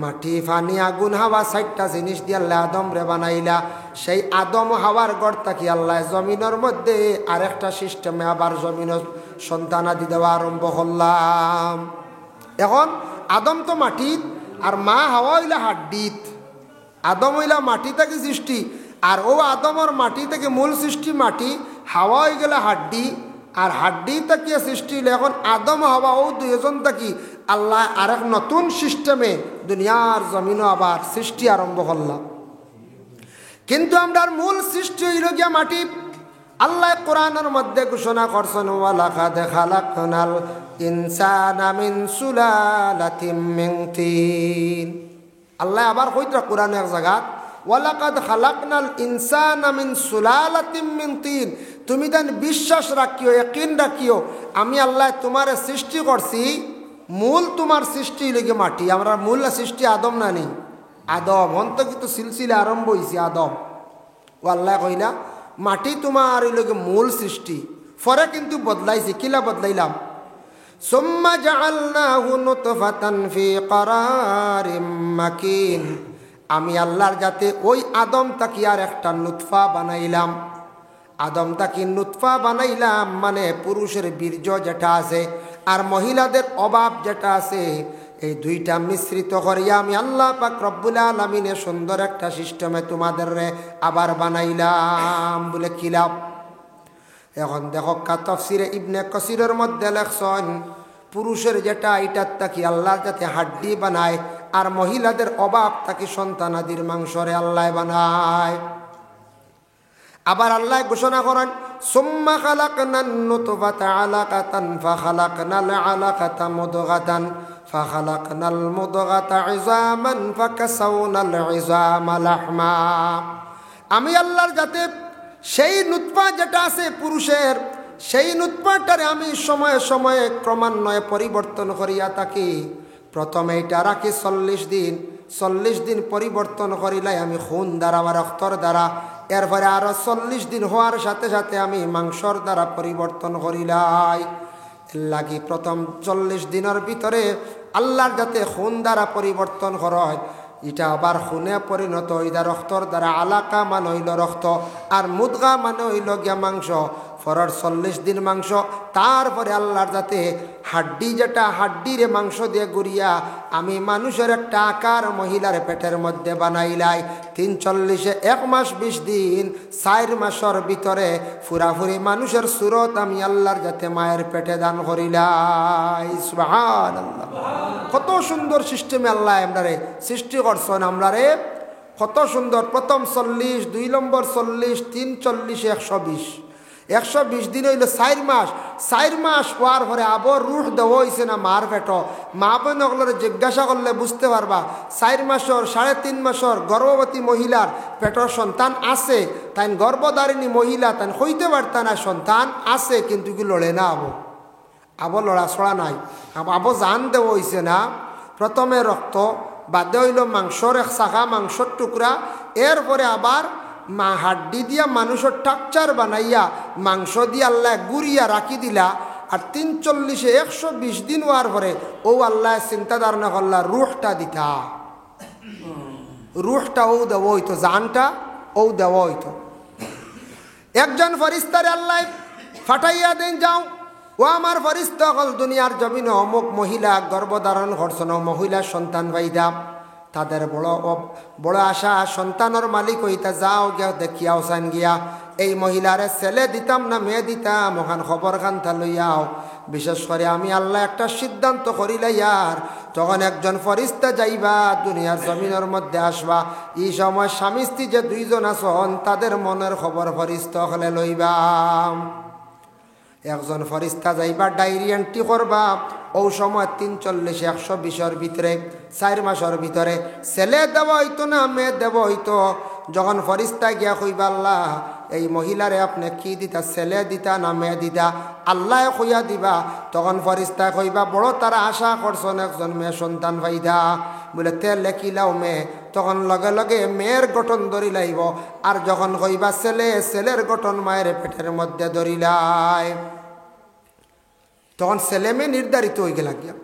মাটি পানি আগুন হাওয়া 4টা জিনিস দিয়ে আল্লাহ আদম রে বানাইলা। সেই আদম হাওয়ার গড় থাকি আল্লাহ জমিনের মধ্যে আরেকটা সিস্টেমে আবার জমিনের সন্তানাদি দেওয়া আরম্ভ করলাম। এখন আদম তো মাটিত আর মা হাওয়া হইলা হাড্ডিত। আদম হইলা মাটি থেকে সৃষ্টি, আর ও আদমর মাটি থেকে মূল সৃষ্টি মাটি, হাওয়া হয়ে গেলে হাড্ডি, আর হাড্ডি তাকিয়ে সৃষ্টি হইলে এখন আদম হাওয়া ও দুইজন থাকি আল্লাহ আরেক নতুন সিস্টেমে দুনিয়ার জমিনও আবার সৃষ্টি আরম্ভ করলাম। কিন্তু আমরার মূল সৃষ্টি হইল গিয়া মাটি। আল্লাহ কোরআনের মধ্যে ঘোষণা করছেন ওয়ালাকাদ খালাকনাল ইনসানা মিন সুলালাতিম মিন তিন। আল্লাহ আবার কইরা কোরআন এক জায়গা ওয়ালাকাদ খালাকনাল ইনসানা মিন সুলালাতিম মিন তিন। তুমি দেন বিশ্বাস রাখিও, ইয়াকিন রাখিও, আমি আল্লাহ তোমারে সৃষ্টি করছি, মূল তোমার সৃষ্টি লেগে মাটি। আমরা মূল সৃষ্টি আদম না নেই, আদম হন্ত কিন্তু সিলসিলা আরম্ভ হয়েছে আদম। ও আল্লাহ কইলা মাটি তোমার লগে মূল সৃষ্টি, পরে কিন্তু বদলাইছে। কিলা বদলাইলাম? সুম্মা জাআলনাহু নুতফাতান ফি ক্বারারিম মাকিন। আমি আল্লাহর যাতে ওই আদম তাকি আর একটা নুতফা বানাইলাম। আদম তাকি নুতফা বানাইলাম মানে পুরুষের বীর্য যেটা আছে আর মহিলাদের অভাব যেটা আছে, এই দুইটা মিশ্রিত করিয়া আমি আল্লাহ পাক রব্বুল আলামিনের সুন্দর একটা সিস্টেমে তোমাদের আবার বানাইলাম বলে খিলাম। এখন দেখো তাফসিরে ইবনে কাসিরের মধ্যে লেখছেন পুরুষের যেটা এটার তাকি আল্লাহ যাতে হাড্ডি বানায়, আর মহিলাদের অভাব তাকি সন্তানাদির মাংসরে আল্লাহ বানায়। আবার আল্লাহ ঘোষণা করেন সুম্মা খালাকনান নুতফাতা আলাকাতান ফাখালাকনাল আলাকাতা মুদগাতান ফাখালাকনাল মুদগাতা ইযামান ফাকাসাউনাল ইযামা লাহমা। আমি আল্লাহর যাতে সেই নুতফা যেটা আছে পুরুষের, সেই নুতফাটারে আমি সময়ে সময়ে ক্রমান্বয়ে পরিবর্তন করিয়া থাকি। প্রথমে এটা রাখি 40 দিন, 40 দিন পরিবর্তন করিলাই আমি খুন দ্বারা বা রক্তর দ্বারা। এরপরে আরো 40 দিন হওয়ার সাথে সাথে আমি মাংসর দ্বারা পরিবর্তন করিলাই। লাগি প্রথম 40 দিনের ভিতরে আল্লাহর যাতে খুন দ্বারা পরিবর্তন হয়, এটা আবার খুনে পরিণত হইলা রক্তর দ্বারা। আলাকা মানে হইল রক্ত, আর মুদগা মানে হইল গিয়া মাংস। ফরর 40 দিন মাংস, তারপরে আল্লাহর যাতে হাড্ডি, যেটা হাড্ডিরে মাংস দিয়ে গুড়িয়া আমি মানুষের একটা আকার মহিলার পেটের মধ্যে বানাইলাই। 340 1 মাস 20 দিন 4 মাসের ভিতরে ফুরাফুরি মানুষের সুরত আমি আল্লাহর যাতে মায়ের পেটে দান করিলাই। সুবহানাল্লাহ। কত সুন্দর সিস্টেমে আল্লাহ আমরারে সৃষ্টি করছেন। আমরারে কত সুন্দর। প্রথম 40, 2 নম্বর 40, 3 40 120, 120 দিন হইল 4 মাস। 4 মাস হওয়ার পরে আবার রুহ দেওয়া হয়েছে না মার পেট। মা বোনগুলোর জিজ্ঞাসা করলে বুঝতে পারবা 4 মাসের 3.5 মাসের গর্ভবতী মহিলার পেটর সন্তান আছে, তাই গর্ভধারিণী মহিলা তাই হইতে পারত না সন্তান আছে, কিন্তু কি লড়ে না আবো লড়াছড়া নাই। আবো জান দেওয়া হয়েছে না। প্রথমে রক্ত, বাদে হইল মাংসর এক শাখা মাংসর টুকরা, এরপরে আবার হাড্ডি দিয়া মানুষের টাকচার বানাইয়া মাংস দিয়ে আল্লাহ গুড়িয়া রাখি দিলা। আর 340 120 দিন হওয়ার পরে ও আল্লাহ চিন্তা ধারণা করলা রুহটা দিতা, রুহটা ও দেওয়া হইতো, জানটা ও দেওয়া হইতো। একজন ফরিস্তারে আল্লাহ ফাটাইয়া দেন, যাও ও আমার ফরিস্তা হল দুনিয়ার জমিনে অমুক মহিলা গর্ভধারণ করছেন, মহিলার সন্তান পাইদা, তাদের বড় আশা সন্তানের মালিক হইতা, যাও গিয়া দেখিয়াও চান গিয়া এই মহিলারে ছেলে দিতাম না মেয়ে দিতাম, ওখান খবর খান্তা লইয়াও। বিশেষ করে আমি আল্লাহ একটা সিদ্ধান্ত করিলাইয়ার, তখন একজন ফরিস্তা যাইবা দুনিয়ার জমিনের মধ্যে আসবা। এই সময় স্বামী স্ত্রী যে 2 জন আছেন তাদের মনের খবর ফরিস্তা হলে লইবা। একজন ফরিস্তা যাইবা ডায়েরি এন্ট্রি করবা। ও সময় 340 120 ভিতরে 4 মাসের ভিতরে ছেলে দেওয়া হইতো না মেয়ে দেওয়া হইতো। যখন ফরিস্তা গিয়া কইবা আল্লাহ এই মহিলারে আপনি কি দিতা, ছেলে দিতা না মেয়ে দিতা, আল্লাহ কইয়া দিবা। তখন ফরিস্তা কইবা বড় তারা আশা করছেন একজন মেয়ে সন্তান পাইদা, বলে তে লেখিলাও মেয়ে। তখন লগে লগে মেয়ের গঠন ধরি লাইব। আর যখন কইবা ছেলে, ছেলের গঠন মায়ের পেটের মধ্যে ধরিলাই। তখন ছেলে মেয়ে নির্ধারিত হয়ে গেল গিয়া।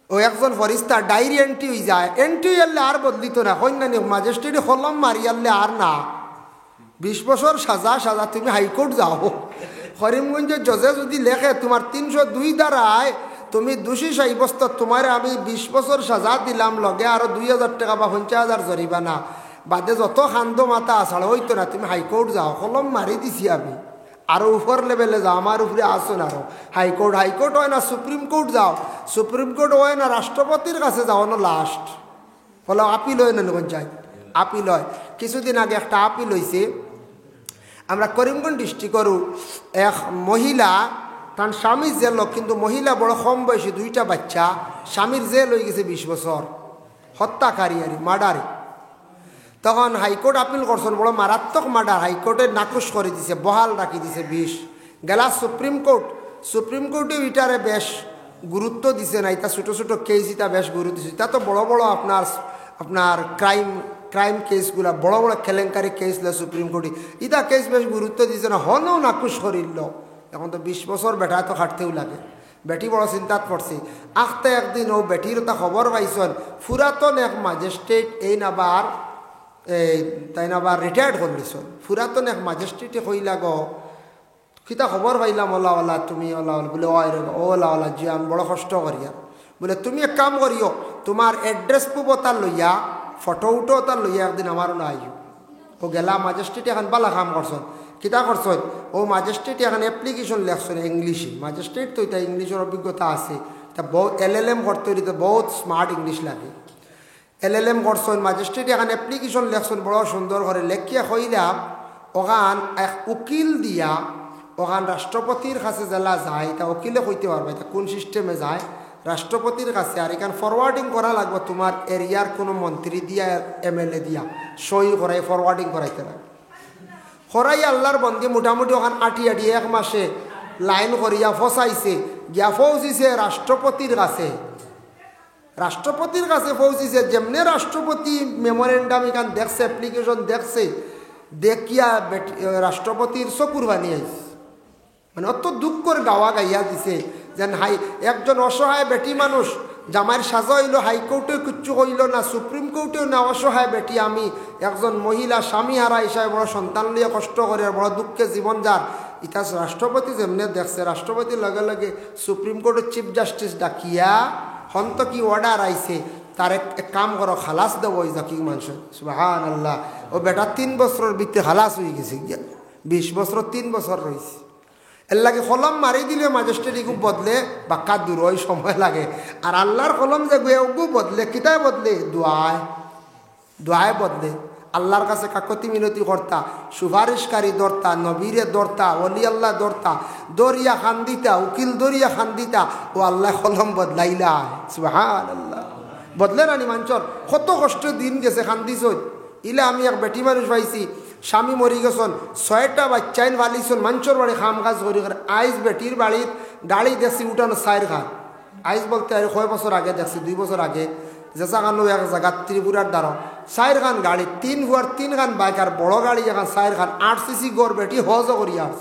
ও একজন ফরিস্তা ডায়েরি এন্ট্রি হয়ে যায়। এন্ট্রি এলে আর বদলিত না, কন্যানি ম্যাজিস্ট্রেটে কলম মারি আনলে আর না 20 বছর সাজা তুমি হাইকোর্ট যাও। করিমগঞ্জের জজে যদি লেখে তোমার 302 দ্বারায় তুমি দোষী সাব্যস্ত, তোমার আমি 20 বছর সাজা দিলাম, লগে আরো 2000 টাকা বা 50,000 জরিমানা, বাদে যত খান্দ মাথা আসাড় হইতো না, তুমি হাইকোর্ট যাও। কলম মারি দিছি আমি, আরো উপর লেভেলে যাও, আমার উপরে আসুন আরো হাইকোর্ট হয় না সুপ্রিম কোর্ট যাও, সুপ্রিম কোর্ট হয় না রাষ্ট্রপতির কাছে যাও না লাস্ট। বলো আপিল হয় না যাই, আপিল হয়। কিছুদিন আগে একটা আপিল হয়েছে আমরা করিমগঞ্জ ডিস্ট্রিক্টের। এক মহিলা তার স্বামী জেল, কিন্তু মহিলা বড় কম বয়সী, 2টা বাচ্চা, স্বামীর জেল হয়ে গেছে 20 বছর, হত্যাকারী আর মার্ডারে। তখন হাইকোর্ট আপিল করছেন, বড় মারাত্মক মার্ডার, হাইকোর্টে নাকুশ করে দিছে, বহাল রাখি দিছে 20। গেলা সুপ্রিম কোর্টে এটারে বেশ গুরুত্ব দিছে না, এটা ছোটো ছোটো কেস এটা বেশ গুরুত্ব দিচ্ছে। তা তো বড় বড় আপনার ক্রাইম কেসগুলা, বড় বড় কেলেঙ্কারি কেস লে সুপ্রিম কোর্টে, এটা কেস বেশ গুরুত্ব দিছে না, হনও নাকুশ করিল। এখন তো 20 বছর বেটা তো খাটতেও লাগে। বেটি বড় চিন্তাত পড়ছে। আখতে একদিন ও বেটির তা খবর পাইছেন, ফুরাতন এক ম্যাজিস্ট্রেট তাই না আবার রিটায়ার্ড করলিছন। ফুরাতন এক ম্যাজিস্ট্রেটে কইলা গো কিতা খবর পাইলাম ওলা তুমি বলে ওলা জি আমি বড় কষ্ট করিয়া, বলে তুমি এক কাম করিও, তোমার এড্রেস পুব তার লইয়া, ফটো উঠো তার লইয়া একদিন আমারও না আইও। ও গেলা ম্যাজিস্ট্রেট এখন বালা কাম করছেন। কিতা করছেন, ও ম্যাজিস্ট্রেট এখন অ্যাপ্লিকেশন লেখছেন ইংলিশে। ম্যাজিস্ট্রেট তো এটা ইংলিশের অভিজ্ঞতা আছে, তা বহুত LLM করতে হইতে বহুত স্মার্ট ইংলিশ লাগে। LLM করছেন, ম্যাজিস্ট্রেট এখন অ্যাপ্লিকেশন লেখছেন বড় সুন্দর করে লেখিয়া কইলা ওখান এক উকিল দিয়া ওখান রাষ্ট্রপতির কাছে জেলা যায়, তা উকিলে কইতে পারবে তা কোন সিস্টেমে যায় রাষ্ট্রপতির কাছে। আর এখান ফরওয়ার্ডিং করা লাগবে তোমার এরিয়ার কোনো মন্ত্রী দিয়া MLA দিয়া সই করাই ফরওয়ার্ডিং করাইতে লাগে। করাই আল্লাহর বন্দি মোটামুটি ওখান আটি 1 মাসে লাইন করিয়া ফসাইছে, গিয়া পৌঁছিছে রাষ্ট্রপতির কাছে পৌঁছিছে। যেমনি রাষ্ট্রপতি মেমোরেন্ডাম এখান দেখছে, অ্যাপ্লিকেশন দেখছে, দেখিয়া রাষ্ট্রপতির চকুর বানি আইছে, মানে অত দুঃখ করে গাওয়া গাইয়া দিছে যেন হাই একজন অসহায় বেটি মানুষ জামাইয়ের সাজা হইল, হাইকোর্টেও কিচ্ছু হইল না, সুপ্রিম কোর্টেও না, অসহায় বেটি আমি, একজন মহিলা স্বামী হারা হিসাবে বড় সন্তান লিয়ে কষ্ট করে বড় দুঃখে জীবন যার। ইতা রাষ্ট্রপতি যেমনি দেখছে, রাষ্ট্রপতির লগে লগে সুপ্রিম কোর্টের চিফ জাস্টিস ডাকিয়া হন্ত কি অর্ডার আইছে, তার এক কাম করো, খালাস দেবো ওই জাকি মানুষ। সুবহানাল্লাহ। ও বেটা 3 বছরের ভিতরে খালাস হয়ে গেছে, 20 বছর 3 বছর রয়েছে। এর লাগে কলম মারি দিলে ম্যাজিস্ট্রেট ইগু বদলে বাক্কা দূর ওই সময় লাগে। আর আল্লাহর কলম যে গুগু বদলে কিতায় বদলে, দোয়ায় বদলে। আল্লাহর কাছে কাকতি মিনতি করতা, সুপারিশকারী দরতা, নবীরে দরতা, ওলি আল্লাহ দরতা, দরিয়া খান দিতা, উকিল দরিয়া খান দিতা, ও আল্লাহ কলম বদলাইলা। সুবহানাল্লাহ। বদলে রানি মাঞ্চর কত কষ্ট দিন গেছে খান দিছ। ইলে আমি এক বেটি মানুষ পাইছি, স্বামী মরি গেছন, 6টা বাচ্চাইন ভালিছন, মাঞ্চর বাড়ি খাম কাজ করি। আইস বেটির বাড়ির গাড়ি দেখছি উঠানো 4 খান। আইস বলতে আর কয় বছর আগে দেখছি, 2 বছর আগে, যেসা খানো এক জায়গা ত্রিপুরার দ্বারা 4 খান গাড়ি, 3 হুয়ার 3 খান বাইক, আর বড় গাড়ি এখন 4 খান, 8 সিসি গড় বেটি হজ করি আস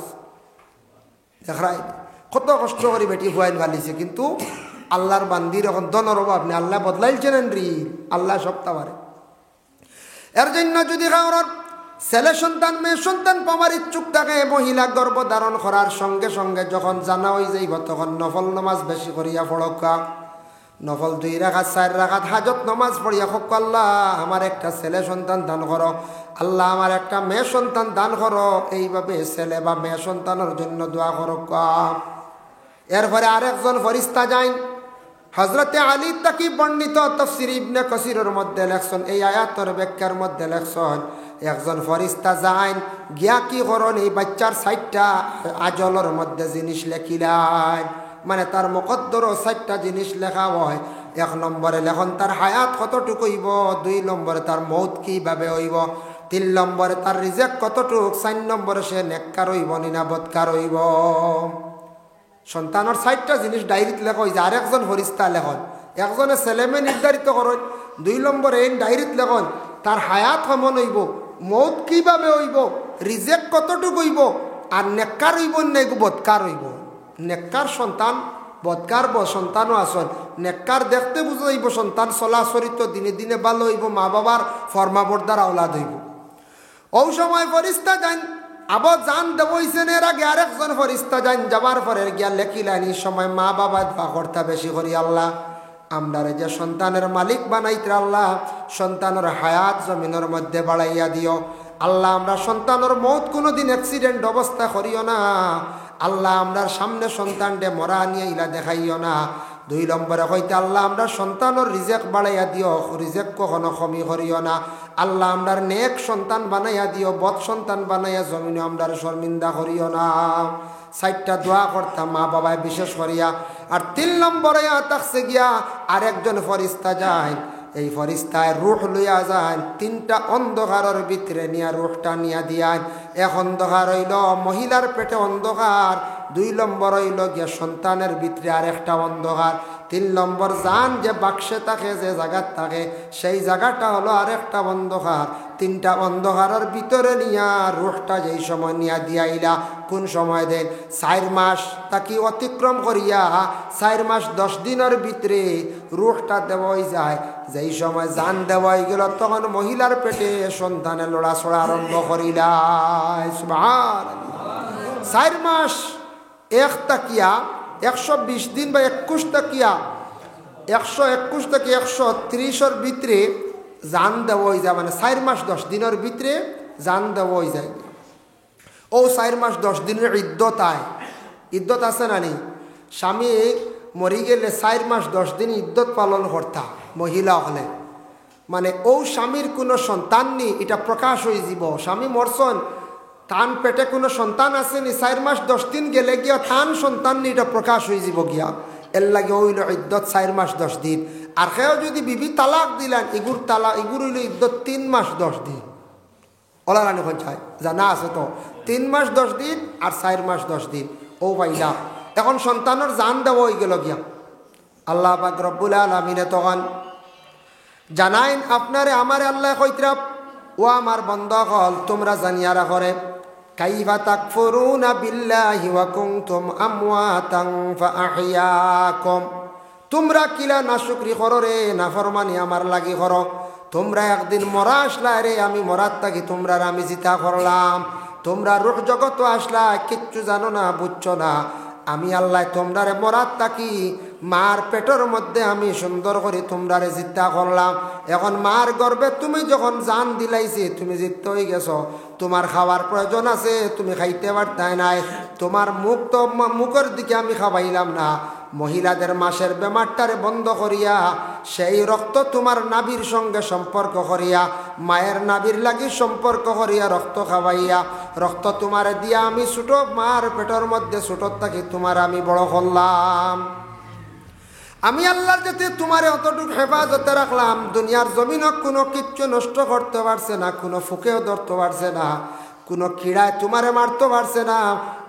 দেখাই কত কষ্ট করি বেটি হুয়াইন ভালিছে। কিন্তু আল্লাহর বান্দির এখন দনের অভাব নেই, আল্লাহ বদলাইছেন রি, আল্লাহ সপ্তাহ পারে। এর জন্য যদি কারোর ছেলে সন্তান মেয়ে সন্তান পাওয়ার ইচ্ছুক থাকে, মহিলা গর্ভধারণ করার সঙ্গে সঙ্গে যখন জানা হয়ে যাইব, তখন নফল নামাজ বেশি করিয়া পড়কা। নফল 2 রাকাত 4 রাকাত হাজত নামাজ পড়িয়া হোক, আল্লাহ আমার একটা ছেলে সন্তান দান করো, আল্লাহ আমার একটা মেয়ে সন্তান দান করো। এইভাবে ছেলে বা মেয়ে সন্তানের জন্য দোয়া করো। এরপরে আরেকজন ফরিস্তা যাই, হযরতে আলী তাকি বর্ণিত তাফসীর ইবনে কাসিরের মধ্যে লেখছেন, এই আয়াতের ব্যাখ্যার মধ্যে লেখছেন, একজন ফরিস্তা যাইন গিয়া কি করেন, এই বাচ্চার 4টা আজলের মধ্যে জিনিস লেখিলেন। মানে তার মুকদ্দরও 4টা জিনিস লেখা হয়। 1 নম্বরে লেখন তার হায়াত কতটুকু হইব, 2 নম্বরে তার মৌত কিভাবে হইব, 3 নম্বরে তার রিজেক কতটুক, 4 নম্বরে সে নেককার হইব না বদকার হইব। সন্তানের 4টা জিনিস ডায়েরিত লেখা হয়েছে। আরেকজন ফরিস্তা লেখন, একজনে ছেলেমে নির্ধারিত করেন, 2 নম্বরে এই ডায়েরিত লেখন তার হায়াত কেমন হইব, মৌত কিভাবে হইব, রিজেক কতটুকু হইব, আর নেককার হইব না বদকার হইব। নেককার সন্তান, বদকার সন্তানও আসন। নেককার দেখতে বুঝা যাইব, সন্তান চলা চরিত্র দিনে দিনে ভালো হইব, মা বাবার ফরমাবর্দার আওলাদ হইব। ও সময় ফরিস্তা যান, আবার জান দেবইছেন। এর আগে আরেকজন ফরিস্তা যান, যাবার পরে গিয়া লেখিলেন, এই সময় মা বাবা দোয়া করতে বেশি করি, আল্লাহ আমরারে যে সন্তানের মালিক বানাইতে, আল্লাহ সন্তানের হায়াত জমিনের মধ্যে বাড়াইয়া দিও। আল্লাহ আমরা সন্তানের মৌত কোনোদিন অ্যাক্সিডেন্ট অবস্থা করিও না। আল্লাহ আমরার সামনে সন্তানটে মরা নিয়ে ইলা দেখাইও না। 2 নম্বরে হইতে আল্লাহ আমরা সন্তানের রিজেক বাড়াইয়া দিও, রিজেক কখনো কমি করিও না। আল্লাহ আমরার নেক সন্তান বানাইয়া দিও, বদ সন্তান বানাইয়া জমিনে আমরার শর্মিন্দা করিও না। 4টা দোয়া করতাম মা বাবায় বিশেষ করিয়া। আর 3 নম্বরে থাকছে গিয়া আরেকজন ফরিস্তা যায়, এই ফরিস্তায় রুহ লইয়া যায়, 3টা অন্ধকারের ভিতরে নিয়া রুহটা নিয়া দিয়ায়। 1 অন্ধকার হইল মহিলার পেটে অন্ধকার, 2 নম্বর হইল গিয়া সন্তানের ভিতরে আরেকটা অন্ধকার, 3 নম্বর জান যে বাক্সে থাকে, যে জায়গার থাকে, সেই জায়গাটা হলো আরেকটা অন্ধকার। 3টা অন্ধকারের ভিতরে নিয়া রুহটা যেই সময় নিয়া দিয়াইলা, কোন সময় দেন 4 মাস তাকে অতিক্রম করিয়া 4 মাস 10 দিনের ভিতরে রুহটা দেওয়াই যায়। যেই সময় জান দেওয়াই গেল, তখন মহিলার পেটে সন্তানের লড়াছড়া আরম্ভ করিলা। সুবহানাল্লাহ। 4 মাস 1 তাকিয়া 120 দিন বা 21 তাকিয়া 121 থেকে 130-এর ভিতরে জান দেওয়াই যায়। মানে 4 মাস 10 দিনের ভিতরে জান দেওয়াই যায়। ও 4 মাস 10 দিনের ইদ্যত আয়, ইদ্যত আছে না নি? স্বামী মরি গেলে 4 মাস 10 দিন ইদ্যত পালন করতা মহিলা হলে। মানে ও স্বামীর কোনো সন্তান নেই, এটা প্রকাশ হয়ে যাব। স্বামী মরছন, তান পেটে কোনো সন্তান আসেনি, 4 মাস 10 দিন গেলে গিয়া তান সন্তান নেই, এটা প্রকাশ হয়ে যাব গিয়া। এর লাগে হইল ইদ্যত 4 মাস 10 দিন। আর কেউ যদি বিবি তালাক দিলেন, ইগুর হইল ইদ্যত 3 মাস 10 দিন। ওলারানি পঞ্চায়েত জানা আছে তো, 3 মাস 10 দিন আর 4 মাস 10 দিন। ও ভাইলা এখন সন্তানের জান দেওয়া হয়ে গেল গিয়া। আল্লাহ পাক রব্বুল আলামিনে তখন জানাইন আপনারে আমারে আল্লাহ কইতরা, ও আমার বান্দা হল তোমরা জানিয়া রাখরে, কাইফা তাকফুরুনা বিল্লাহি ওয়া কুনতুম আমওয়াতান ফাআহইয়াকুম, তোমরা কিলা না শুকরি করো রে, না ফরমানি আমার লাগি করো। তোমরা একদিন মরা আসলা রে, আমি মরার থাকি তোমরা আমি জিতা করলাম। তোমরা রূহ জগৎ আসলা, কিচ্ছু জানো না, বুঝছো না। আমি আল্লাহ তোমরারে মরার থাকি মার পেটের মধ্যে আমি সুন্দর করে তোমরারে জিতা করলাম। এখন মার গর্বে তুমি যখন জান দিলাইছে, তুমি জিততে হয়ে গেছো। তোমার খাওয়ার প্রয়োজন আছে, তুমি খাইতে পারতাই নাই। তোমার মুখ তো মুখের দিকে আমি খাওয়াইলাম না। মহিলাদের মাসের বেমারটারে বন্ধ করিয়া সেই রক্ত তোমার নাভির সঙ্গে সম্পর্ক করিয়া, মায়ের নাভির লাগি সম্পর্ক করিয়া রক্ত খাওয়াইয়া, রক্ত তোমার দিয়া আমি ছোটো মার পেটের মধ্যে ছোটোর থাকি তোমার আমি বড় করলাম। আমি আল্লাহর যাতে তোমারে অতটুকু হেফাজতে রাখলাম। দুনিয়ার জমিনও কোনো কিচ্ছু নষ্ট করতে পারছে না, কোনো ফুকেও ধরতে পারছে না, কোনো কিড়ায় তোমারে মারতে পারছে না।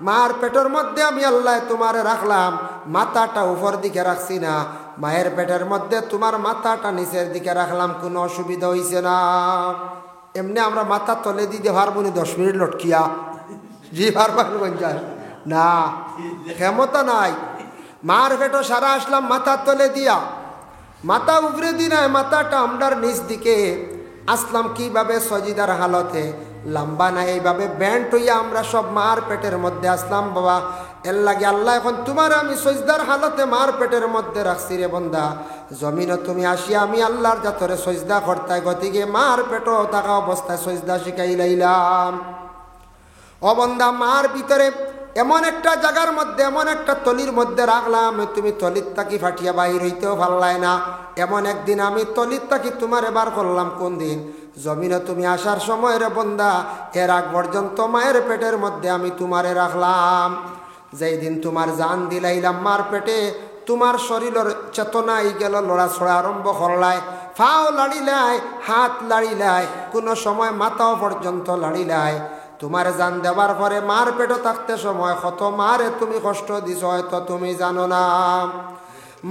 মার পেটের মধ্যে আমি আল্লাহ তোমারে রাখলাম, মাথাটা উপর দিকে রাখছি না। মায়ের পেটের মধ্যে তোমার মাথাটা নিচের দিকে রাখলাম, কোনো অসুবিধা হইছে না। এমনি আমরা মাথা তলে দিতে পারবো না 10 মিনিট লটকিয়া, জি পারবেন না, ক্ষমতা নাই। মার পেটো সারা আসলাম মাথার তলে দিয়া, মাথা উপরে দিনায় মাথাটা আমরার নিচ দিকে আসলাম। কিভাবে সজিদার হালতে লম্বা না, এইভাবে ব্যান্ড হইয়া আমরা সব মার পেটের মধ্যে আসলাম। বাবা এর লাগে আল্লাহ এখন তোমার আমি সজদার হালতে মার পেটের মধ্যে রাখছি রে বন্দা। জমিনও তুমি আসিয়া আমি আল্লাহর জাতরে সজদা করতাই, গতিকে মার পেটও থাকা অবস্থায় সজদা শিখাইলাম। ও বন্দা, মার ভিতরে এমন একটা জায়গার মধ্যে, এমন একটা তলির মধ্যে রাখলাম, তুমি তলির তাকি ফাটিয়া বাহির হইতেও ভাল্লাই না। এমন একদিন আমি তলির তাকি তোমার এবার করলাম। কোন দিন? জমিনে তুমি আসার সময় রে বন্দা, এর আগ পর্যন্ত মায়ের পেটের মধ্যে আমি তোমারে রাখলাম। যেই দিন তোমার জান দিলাইলাম মার পেটে, তোমার শরীরের চেতনাই গেল, লড়াছড়া আরম্ভ করলাই, ফাও লাড়িলাই, হাত লাড়িলাই, কোনো সময় মাথাও পর্যন্ত লাড়িলাই। তোমার জান দেওয়ার পরে মার পেটে থাকতে সময় কত মারে তুমি কষ্ট দিছ হয়তো তুমি জানো না।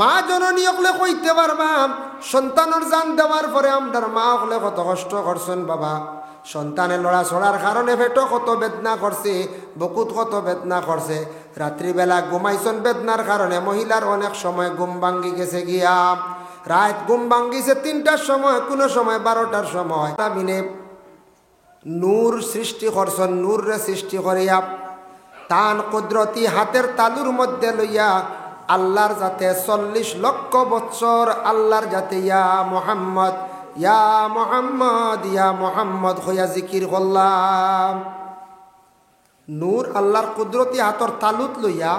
মা জননী হলে কইতে পারবা, সন্তানের জান দেওয়ার পরে আমরার মা হলে কত কষ্ট করছেন বাবা। সন্তানের লড়াছড়ার কারণে পেটো কত বেদনা করছে, বুকুত কত বেদনা করছে। রাত্রিবেলা ঘুমাইছেন বেদনার কারণে মহিলার অনেক সময় ঘুম ভাঙ্গি গেছে গিয়া, রাত ঘুম ভাঙ্গিছে 3টার সময়, কোনো সময় 12টার সময়। মিনে নূর সৃষ্টি করছেন, নূরে সৃষ্টি করিয়া তান কুদরতি হাতের তালুর মধ্যে লইয়া আল্লাহর যাতে 40 লক্ষ বৎসর আল্লাহর যাতে ইয়া মুহাম্মদ, ইয়া মুহাম্মদ, ইয়া মুহাম্মদ হইয়া জিকির করলাম। নূর আল্লাহর কুদরতি হাতের তালুত লইয়া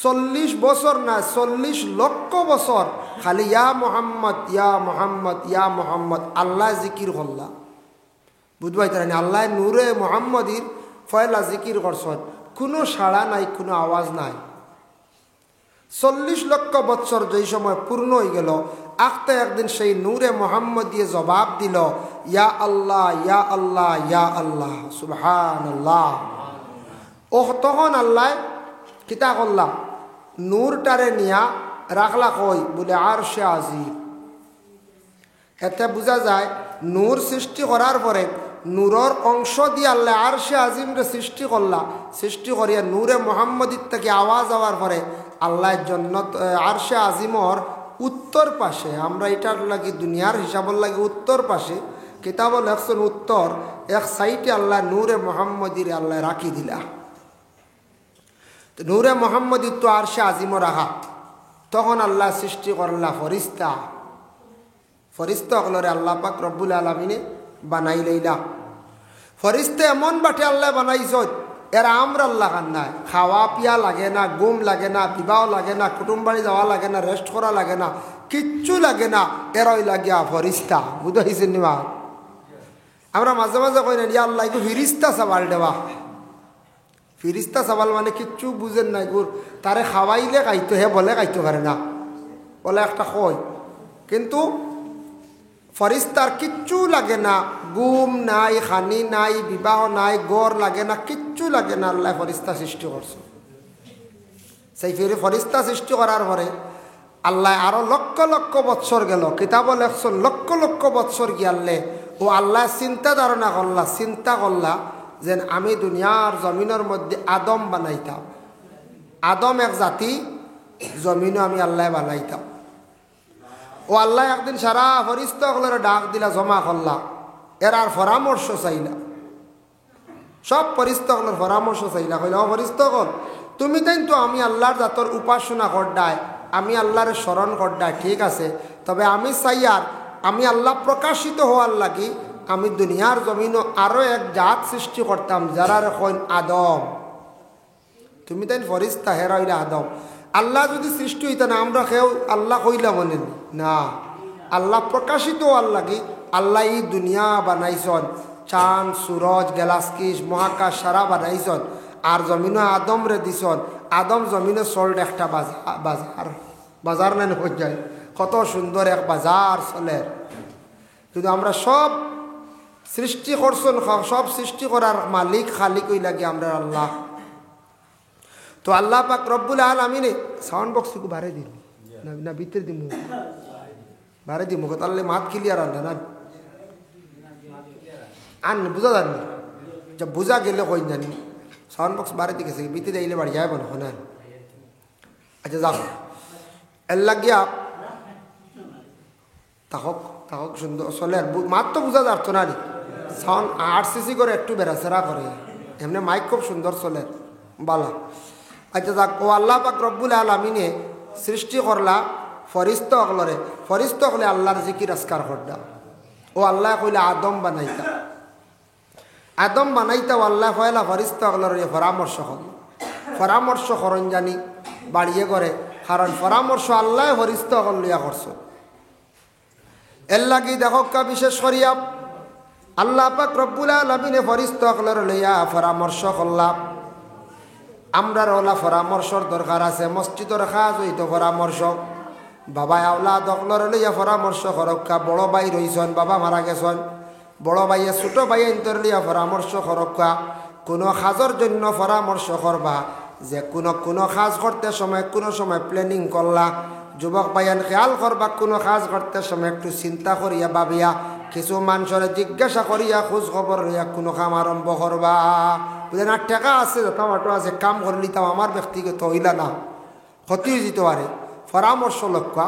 40 বছর না, 40 লক্ষ বছর খালি ইয়া মুহাম্মদ, ইয়া মুহাম্মদ, ইয়া মুহাম্মদ আল্লাহ জিকির করলাম। বুঝবাই তারা আল্লাহ নূরে মুহাম্মদির ফয়লা জিকির করছেন, কোনো সাড়া নাই, কোনো আওয়াজ নাই। 40 লক্ষ বৎসর যেই সময় পূর্ণ হয়ে গেল, আখতে একদিন সেই নূরে মুহাম্মদ দিয়ে জবাব দিল, ইয়া আল্লাহ, ইয়া আল্লাহ, ইয়া আল্লাহ, সুবহানাল্লাহ। ও তখন আল্লাহ কিতা করলাম, নূরটারে নিয়া রাখলা কই বলে আরশে আজিম। এতে বোঝা যায় নূর সৃষ্টি করার পরে নূরের অংশ দিয়ে আল্লাহ আরশে আজিমরে সৃষ্টি করলা। সৃষ্টি করিয়া নূরে মুহাম্মদির থেকে আওয়াজ হওয়ার পরে আল্লাহ জন্নত আরশে আজিমর উত্তর পাশে, আমরা এটার লাগি দুনিয়ার হিসাবর লাগি উত্তর পাশে কিতাব লেখছেন, উত্তর এক সাইডে আল্লাহ নূরে মুহাম্মদির আল্লাহ রাখি দিলা। নূরে মুহাম্মদির তো আরশে আজিমও রাখা। তখন আল্লাহ সৃষ্টি করলা ফরিস্তা। ফরিস্তা হলরে আল্লাহ পাক রব্বুল আলামিনে বানাই লইলা। ফরিস্তা এমন বাটে আল্লাহ বানাইছ, এরা আমরা আল্লাহ খান নাই, খাওয়া পিয়া লাগে না, ঘুম লাগে না, বিবাহ লাগে না, কুটুম বাড়ি যাওয়া লাগে না, রেস্ট করা লাগে না, কিচ্ছু লাগে না, এরাই লাগিয়া ফরিস্তা। বুঝতে হয়েছেন নিমা? আমরা মাঝে মাঝে কই না ইয়া আল্লাহ গো ফিরিস্তা সাবাল দেওয়া। ফিরিস্তা সাবাল মানে কিচ্ছু বুঝেন নাই গুর, তারে খাওয়াইলে খাইতো, হে বলে খাইতে পারে না, বলে একটা কয়। কিন্তু ফরিস্তার কিচ্ছু লাগে না, ঘুম নাই, খানি নাই, বিবাহ নাই, গড় লাগে না, কিচ্ছু লাগে না। আল্লাহ ফরিস্তা সৃষ্টি করছে। সেই ফরিস্তা সৃষ্টি করার পরে আল্লাহ আরো লক্ষ লক্ষ বৎসর গেল, কিতাব লেখছেন লক্ষ লক্ষ বৎসর গিয়ালে ও আল্লাহ চিন্তা ধারণা করলা, চিন্তা করলা যে আমি দুনিয়ার জমিনের মধ্যে আদম বানাইতাম। আদম এক জাতি, জমিনও আমি আল্লাহ বানাইতাম। ও আল্লাহ একদিন সারা ফরিস্তাগুলোর ডাক দিলা, জমা করলা, এর আর পরামর্শ চাইলা, সব ফরিস্তাগুলোর পরামর্শ চাইলা। কইলা, ও ফরিস্তাগণ, তুমি তাই তো আমি আল্লাহর জাতর উপাসনা করডায়, আমি আল্লাহর স্মরণ করডায়, ঠিক আছে, তবে আমি চাই আর আমি আল্লাহ প্রকাশিত হওয়ার লাগি আমি দুনিয়ার জমিনও আরও এক জাত সৃষ্টি করতাম, যারা কইন আদম। তুমি তাই ফরিস্তা, হেরা হইলে আদম। আল্লাহ যদি সৃষ্টি হইত না, আমরা কেউ আল্লাহ কইলা বলেন না, আল্লাহ প্রকাশিত হওয়ার লাগি আল্লাহ এই দুনিয়া বানাইছন, চাঁদ সূরজ গ্যালাক্সিস মহাকাশ সারা বানাইছন, আর জমিনও আদম রে দিছন। আদম জমিনে চল্ড একটা বাজার, বাজার নেন হয়ে যায়, কত সুন্দর এক বাজার চলে। কিন্তু আমরা সব সৃষ্টি করছেন, সব সৃষ্টি করার মালিক খালিক হই লাগে আমরা আল্লাহ। তো আল্লাহ পাক রব্বুল আলামিনে সাউন্ড বক্স টুকু বাড়াই দিন না ভিতরে দিম, বাড়াই দিম, তাহলে মাত ক্লিয়ার আনতে না আন বুঝা জানি, যা বুঝা গেলে কই জানি সাউন্ড বক্স বাড়াই দিকেছে, ভিতরে দিলে বাড়ি যাইব না না। আচ্ছা যাক, এর লাগিয়া তাহক তাহক সুন্দর চলে, মাত তো বুঝা যাচ্ছ না, সাউন্ড 8 সিসি করে একটু বেড়াচেরা করে, এমনি মাইক খুব সুন্দর চলে বালা। আচ্ছা যাক, ও আল্লাহ পাক রব্বুল আলামিনে সৃষ্টি করলা ফরিস্তা অকলরে, ফরিস্তা হলে আল্লাহর জিকির আজকার করডা। ও আল্লাহ কইলে আদম বানাইতা, আদম বানাইতা, ও আল্লাহ কয়লা ফরিস্তা অকলরে পরামর্শ হল, পরামর্শ করন জানি বাড়িয়ে করে, কারণ পরামর্শ আল্লাহ ফরিস্তা অকল লইয়া করছ। এর লাগি দেখকা বিশেষ করিয়া আল্লাহ পাক রব্বুল আলামিনে ফরিস্তা অকলরে লইয়া পরামর্শ করলাম। আমরার ওলা পরামর্শর দরকার আছে, মসজিদের কাজ হইতো পরামর্শ, বাবা আওলাদ অকলর লইয়া পরামর্শ করক্কা, বড় ভাই রইছন, বাবা মারা গেছন, বড় ভাইয়ে ছোট ভাই ইন্তর লইয়া পরামর্শ করক্কা, কোনো কাজের জন্য পরামর্শ করবা, যে কোনো কাজ করতে সময় কোনো সময় প্ল্যানিং করলা, যুবক ভাইয়ান খেয়াল করবা, কোনো কাজ করতে সময় একটু চিন্তা করিয়া ভাবিয়া, কিছু মানুষের জিজ্ঞাসা করিয়া খোঁজ খবর লইয়া কোনো কাম আরম্ভ করবা। বুঝলেন, আর টাকা আছে যথামাটো আছে, কাম করলি তাও আমার ব্যক্তিগত হইলা না, ক্ষতি যেতে পারে। পরামর্শ লক্ষ্য,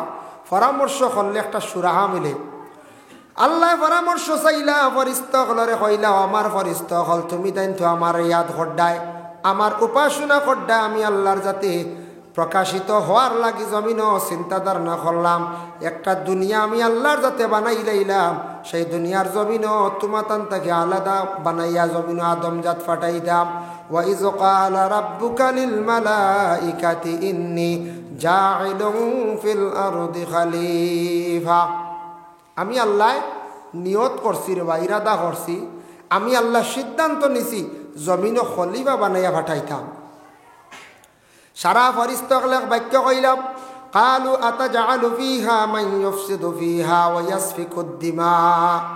পরামর্শ করলে একটা সুরাহা মিলে। আল্লাহ পরামর্শ চাইলা ফরিস্তা হলরে কইলা, আমার ফরিস্তা হল তুমি তাই তো আমার ইয়াদ করডায়, আমার উপাসনা করডায়, আমি আল্লাহর যাতে প্রকাশিত হওয়ার লাগি জমিন চিন্তাধার না করলাম, একটা দুনিয়া আমি আল্লাহর যাতে বানাই লাইলাম, সেই দুনিয়ার জমিন তোমাতান তাকে আলাদা বানাইয়া জমিন আদম জাত ফাটাই দাম। ওয়াইজ ক্বালা রাব্বুকা লিল মালাইকাতি ইন্নী জাইলুন ফিল আরদি খলিফা। আমি আল্লাহ নিয়ত করছি রে বা ইরাদা করছি, আমি আল্লাহ সিদ্ধান্ত নিছি জমিন খলিফা বানাইয়া ফাটাইতাম। সারা ফরিস্তাগলে বাক্য কইলাম, কালু আতাজালু ফিহা মান ইউফসিদু ফিহা ওয়া ইয়াসফিকুদ দিমা।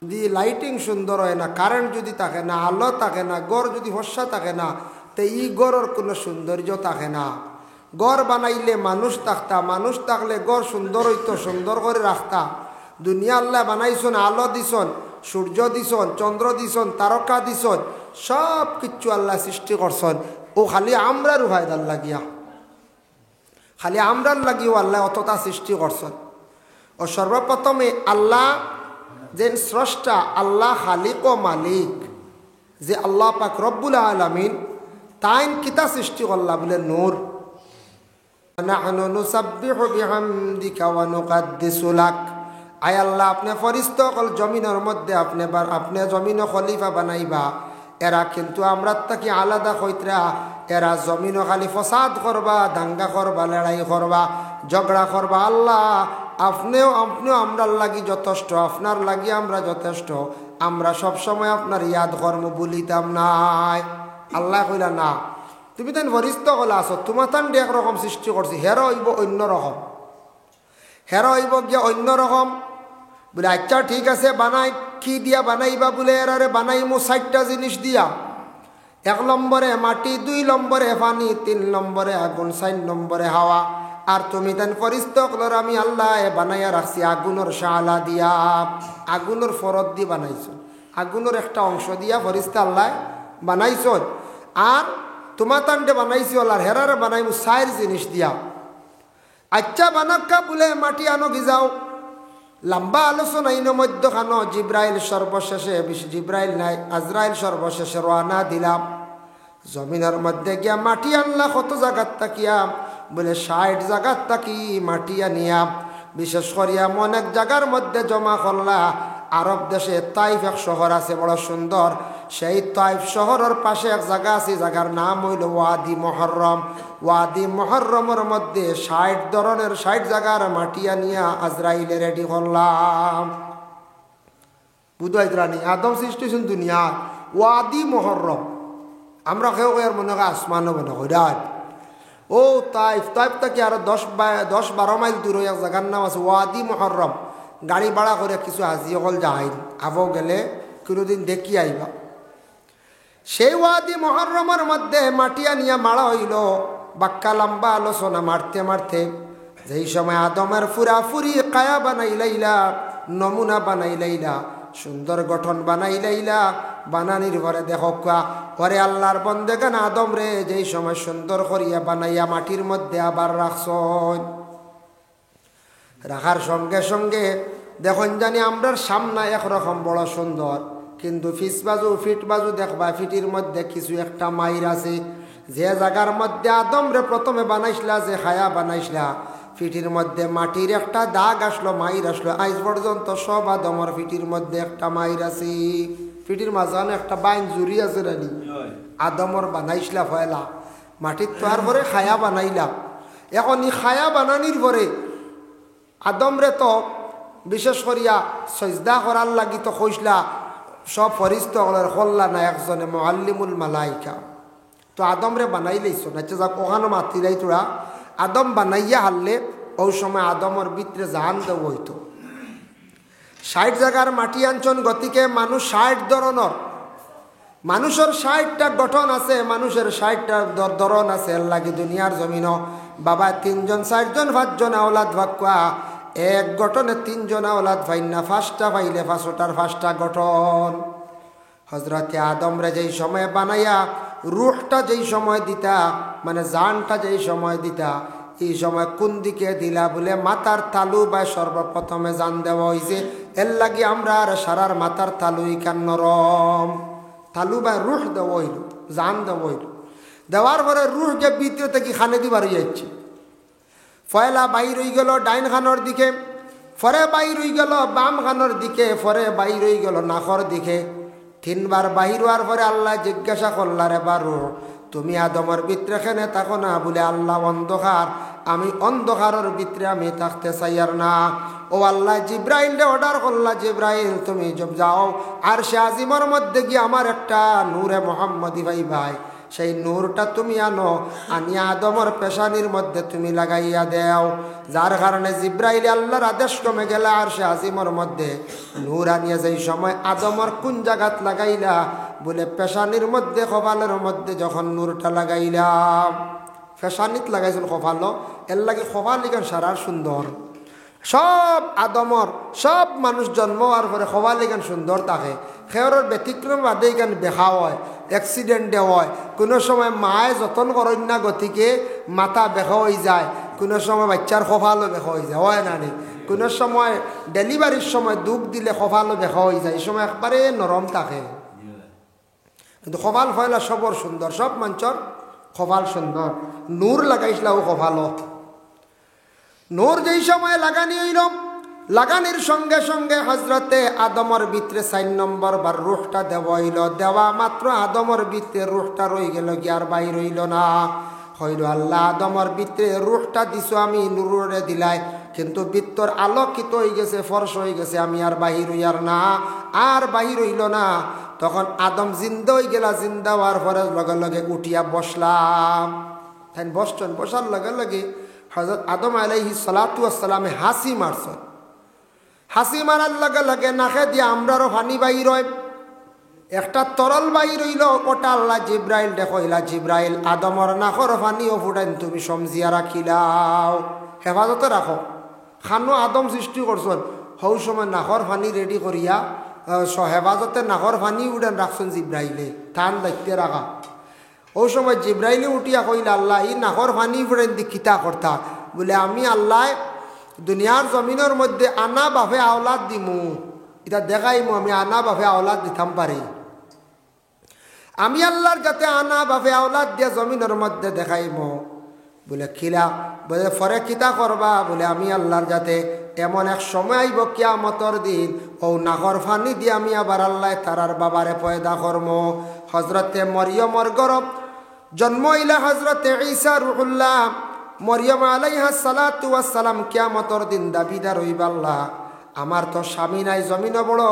যদি লাইটিং সুন্দর হয় না, কারেন্ট যদি থাকে না, আলো থাকে না, গড় যদি ফর্সা থাকে না, তো এই গড়ের কোনো সৌন্দর্য থাকে না। গড় বানাইলে মানুষ থাকতা, মানুষ থাকলে গড় সুন্দর হইতো, সুন্দর করে রাখতা। দুনিয়া আল্লাহ বানাইছন, আলো দিছন, সূর্য দিছন, চন্দ্র দিছন, তারকা দিছন, সব কিছু আল্লাহ সৃষ্টি করছন। ও খালি আমরা রুহাইদার লাগিয়া, খালি আমরার লাগিও আল্লাহ অতটা সৃষ্টি করছেন। ও সর্বপ্রথমে আল্লাহ যে স্রষ্টা, আল্লাহ খালিক ও মালিক, যে আল্লাহ পাক রব্বুল আলামিন, তাইন কিতা সৃষ্টি করলা বলে নূর। নাহনু নুসাব্বিহু বিহামদিকা ওয়া নুকাদ্দিসু লাক। আয় আল্লাহ, আপনি ফরিস্তা কল জমিনের মধ্যে আপনি জমিন খলিফা বানাইবা, এরা কিন্তু আমরা তাকে আলাদা কইতরা, এরা জমিন খালি ফসাদ করবা, দাঙ্গা করবা, লড়াই করবা, ঝগড়া করবা। আল্লাহ আপনিও আমরার লাগি যথেষ্ট, আপনার লাগি আমরা যথেষ্ট, আমরা সবসময় আপনার ইয়াদ কর্ম বলিতাম নাই। আল্লাহ কইলা না, তুমি তাই ফরিস্তা কলা আছো, তোমার তান একরকম সৃষ্টি করছি, হেরো হইব অন্যরকম, হেরো হইব গিয়া অন্যরকম। বলে আচ্ছা ঠিক আছে, বানাই কি দিয়া বানাইবা? বলে এরারে বানাইমু 4টা জিনিস দিয়া। 1 নম্বরে মাটি, 2 নম্বরে পানি, 3 নম্বরে আগুন, 4 নম্বরে হাওয়া। আর তুমি তান ফরিস্তা কলর আমি আল্লাহ বানাইয়া রাখছি আগুনের শালা দিয়া, আগুনের ফরত দিয়ে বানাইছ, আগুনের একটা অংশ দিয়া ফরিস্তা আল্লাহ বানাইছ। আর তোমার তানটে বানাইছি আল্লাহর হেরারে বানাইমু 4 জিনিস দিয়া। আচ্ছা বানাক্কা বলে মাটি আনো গিজাও, লম্বা আলোচনা ইনো মধ্যখানো জিব্রাইল সর্বশেষে, জিব্রাইল নাই আজরাইল সর্বশেষে রওনা দিলাম। জমিনের মধ্যে গিয়া মাটি আনলা কত জায়গার তাকিয়া, বলে 60 জায়গার তাকি মাটি আনিয়া বিশেষ করিয়া অনেক জায়গার মধ্যে জমা করলা। আরব দেশে তাইফ এক শহর আছে বড় সুন্দর, সেই তাইফ শহরের পাশে এক জায়গা আছে, জায়গার নাম হইল ওয়াদি মুহররম। ওয়াদি মুহররমের মধ্যে 60 ধরনের 60 জায়গার মাটি আনিয়া আজরাইলে রেডি করলাম। বুঝাইত রানি আদম সৃষ্টি হয়েছেন দুনিয়া ওয়াদি মুহররম। আমরা কেউ এর মনে হয় আসমানও মনে করি ও তাইফ, তাইফ থেকে আরো 10-12 মাইল দূরে এক জায়গার নাম আছে ওয়াদি মুহররম। গাড়ি ভাড়া করে কিছু হাজি অকল যাই আবও গেলে কোনোদিন দেখি আইবা। সেই ওয়াদি মুহররমের মধ্যে মাটি আনিয়া মারা হইল। বাক্কা লম্বা আলোচনা মারতে মারতে যেই সময় আদমের ফুরাফুরি কায়া বানাইলাইলা, নমুনা বানাইলাইলা, সুন্দর গঠন বানাইলাইলা, বানানির পরে দেখো পরে আল্লাহর বন্দেগান আদম রে যেই সময় সুন্দর করিয়া বানাইয়া মাটির মধ্যে আবার রাখছ, রাখার সঙ্গে সঙ্গে দেখুন জানি আমরার সামনে একরকম বড় সুন্দর, কিন্তু ফিট বাজু দেখবা ফিটির মধ্যে কিছু একটা মাইর আছে। যে জায়গার মধ্যে আদম রে প্রথমে বানাইছিলা, যে হায়া বানাইছিলা, ফিটির মধ্যে মাটির একটা দাগ আসলো, মাইর আসলো। আজ পর্যন্ত সব আদমর ফিটির মধ্যে একটা মাইর আছে। ফিটির মাঝখানে একটা বাইন জুড়ি আছে রানি আদমর বানাইছিলা ফয়লা মাটির তোয়ার পরে খায়া বানাইলা। এখন এই খায়া বানানির পরে আদম রে তো বিশেষ করিয়া সজদা করার লাগি তো কইসলা সব ফরিস্তাগণের হল্লা না একজনে মুআল্লিমুল মালাইকা। তো আদম রে বানাই লইছ না, যাক ওখানে মাতিরাই তোরা আদম বানাইয়া হারলে ওই সময় আদমর ভিতরে জাহান দেব হইতো। 60 জায়গার মাটি আনছন গতিকে মানুষ 60 ধরনের, মানুষের 60টা গঠন আছে, মানুষের 60টা ধরন আছে। এর লাগি দুনিয়ার জমিন বাবা 3 জন 4 জন 5 জন আওলাদ ভাগ্যা, এক গঠনে 3 জন আওলাদ ভাই না, 5টা পাইলে 5টার 5টা গঠন। হজরতে আদম রে যেই সময় বানাইয়া রুহটা যেই সময় দিতা, মানে জানটা যেই সময় দিতা, এই সময় কোন দিকে দিলা বলে মাথার তালু বা সর্বপ্রথমে জান দেওয়া হয়েছে। এর লাগি আমরা আর সারার মাথার তালু ইকান নরম, তালু বা রুহ দেওয়া হইল, জান দেওয়া হইল। দেওয়ার পরে রুহ যে ভিতরে থেকে খানে দিবার যাচ্ছে, ফয়লা বাইর হয়ে গেল ডাইন খানোর দিকে, ফরে বাইর হয়ে গেল বাম খানোর দিকে, ফরে বাইর হয়ে গেল নাখর দিকে। 3 বার বাহির হওয়ার পরে আল্লাহ জিজ্ঞাসা করলারে বারো তুমি আদমের ভিতরে খেনে থাকো না বলে, আল্লাহ অন্ধকার, আমি অন্ধকারের ভিতরে আমি থাকতে চাই আর না। ও আল্লাহ জিব্রাইলকে অর্ডার করলা, জিব্রাইল তুমি যাও আর সে আজিমর মধ্যে গিয়ে আমার একটা নূরে মোহাম্মদী ভাই সেই নূরটা তুমি আনো, আনিয়া আদমর পেশানির মধ্যে তুমি লাগাইয়া দেও। যার কারণে জিব্রাইল আল্লাহর আদেশ কমে গেল আর সে আজিমর মধ্যে নূর আনিয়া যেই সময় আদমর কোন জায়গাত লাগাইলা বলে পেশানির মধ্যে, কপালের মধ্যে যখন নূরটা লাগাইলাম, পেশানিত লাগাইছেন কপাল, এর লাগে কপাল লিখান সারার সুন্দর। সব আদমর সব মানুষ জন্ম হওয়ার পরে কপাল লিখান সুন্দর থাকে। খেয়রের ব্যতিক্রম বাদে এখানে দেখা হয়, অ্যাক্সিডেন্টে হয়, কোনো সময় মায়ে যতন করেন না গতিকে মাথা বেখা হয়ে যায়, কোনো সময় বাচ্চার কপালও বেখা হয়ে যায়, হয় না নি? কোনো সময় ডেলিভারির সময় দুঃখ দিলে কপালও বেখা হয়ে যায়, এই সময় একবারে নরম থাকে। কিন্তু কপাল ফয়লা সবর সুন্দর, সব মানুষের কপাল সুন্দর। নূর লাগাইছিলাও কপালও, নূর যেই সময় লাগানি হইল, লাগানির সঙ্গে সঙ্গে হজরতে আদমর ভিতরে 4 নম্বর বার রুহটা দেওয়া হইল। দেওয়া মাত্র আদমর ভিতরে রুহটা রয়ে গেল, কি আর বাইর হইল না। হইল আল্লাহ আদমর ভিতরে রুহটা দিছো আমি নূরে দিলাই, কিন্তু ভিতর আলোকিত হয়ে গেছে, ফর্স হয়ে গেছে, আমি আর বাহির হইয়ার না, আর বাহির হইল না। তখন আদম জিন্দা হয়ে গেলা, জিন্দা হওয়ার পরে লগে লগে উঠিয়া বসলাম। তাই বসছেন, বসার লগে লগে হযরত আদম আলাইহিস সালাতু ওয়াস সালামে হাসি মারছেন। হাসি মারার লগে লগে নাকে দিয়ে আমরারও পানি বাইর হয়, একটা তরল বাইর হইল। ওটা আল্লাহ জিব্রাইল দেখইলা, জিব্রাইল আদমর নাকর পানিও ফুটাইন তুমি সমজিয়া রাখিলাও, হেফাজতে রাখো। খানো আদম সৃষ্টি করছেন, হৌ সময় নাকর পানি রেডি করিয়া হেফাজতে নাকর পানি উড়ান রাখছেন জিব্রাইলে, থান দেখতে রাখা। ওই সময় জিব্রাইলে উঠিয়া কইলা, আল্লাহ ই নাকর পানি ফুটাইন দি কিতা করতা বলে, আমি আল্লাহ দুনিয়ার জমিনের মধ্যে আনা বাফে আওলাদ দিমু, এটা দেখাইমু আমি আনা বাফে আওলাদ দিতাম পারি। আমি আল্লাহর যাতে আনা বাফে আওলাদ দিয়ে জমিনের মধ্যে দেখাইমু। বলে খিলা, বলে ফরে কিতা করবা? বলে আমি আল্লাহর যাতে এমন এক সময় আইব কিয়ামতর দিন, ও নাগর ফানি দিয়ে আমি আবার আল্লাহ তারার বাবারে পয়দা করম। হজরতে মরিয়মর গরব জন্ম ইলা হজরতে ঈসা রুহুল্লাহ মরিয়ম আলাইহিস সালাতু ওয়াস সালাম কিয়ামতর দিন দাবিদার হইবা, আল্লাহ আমার তো স্বামী নাই, জমিন বড়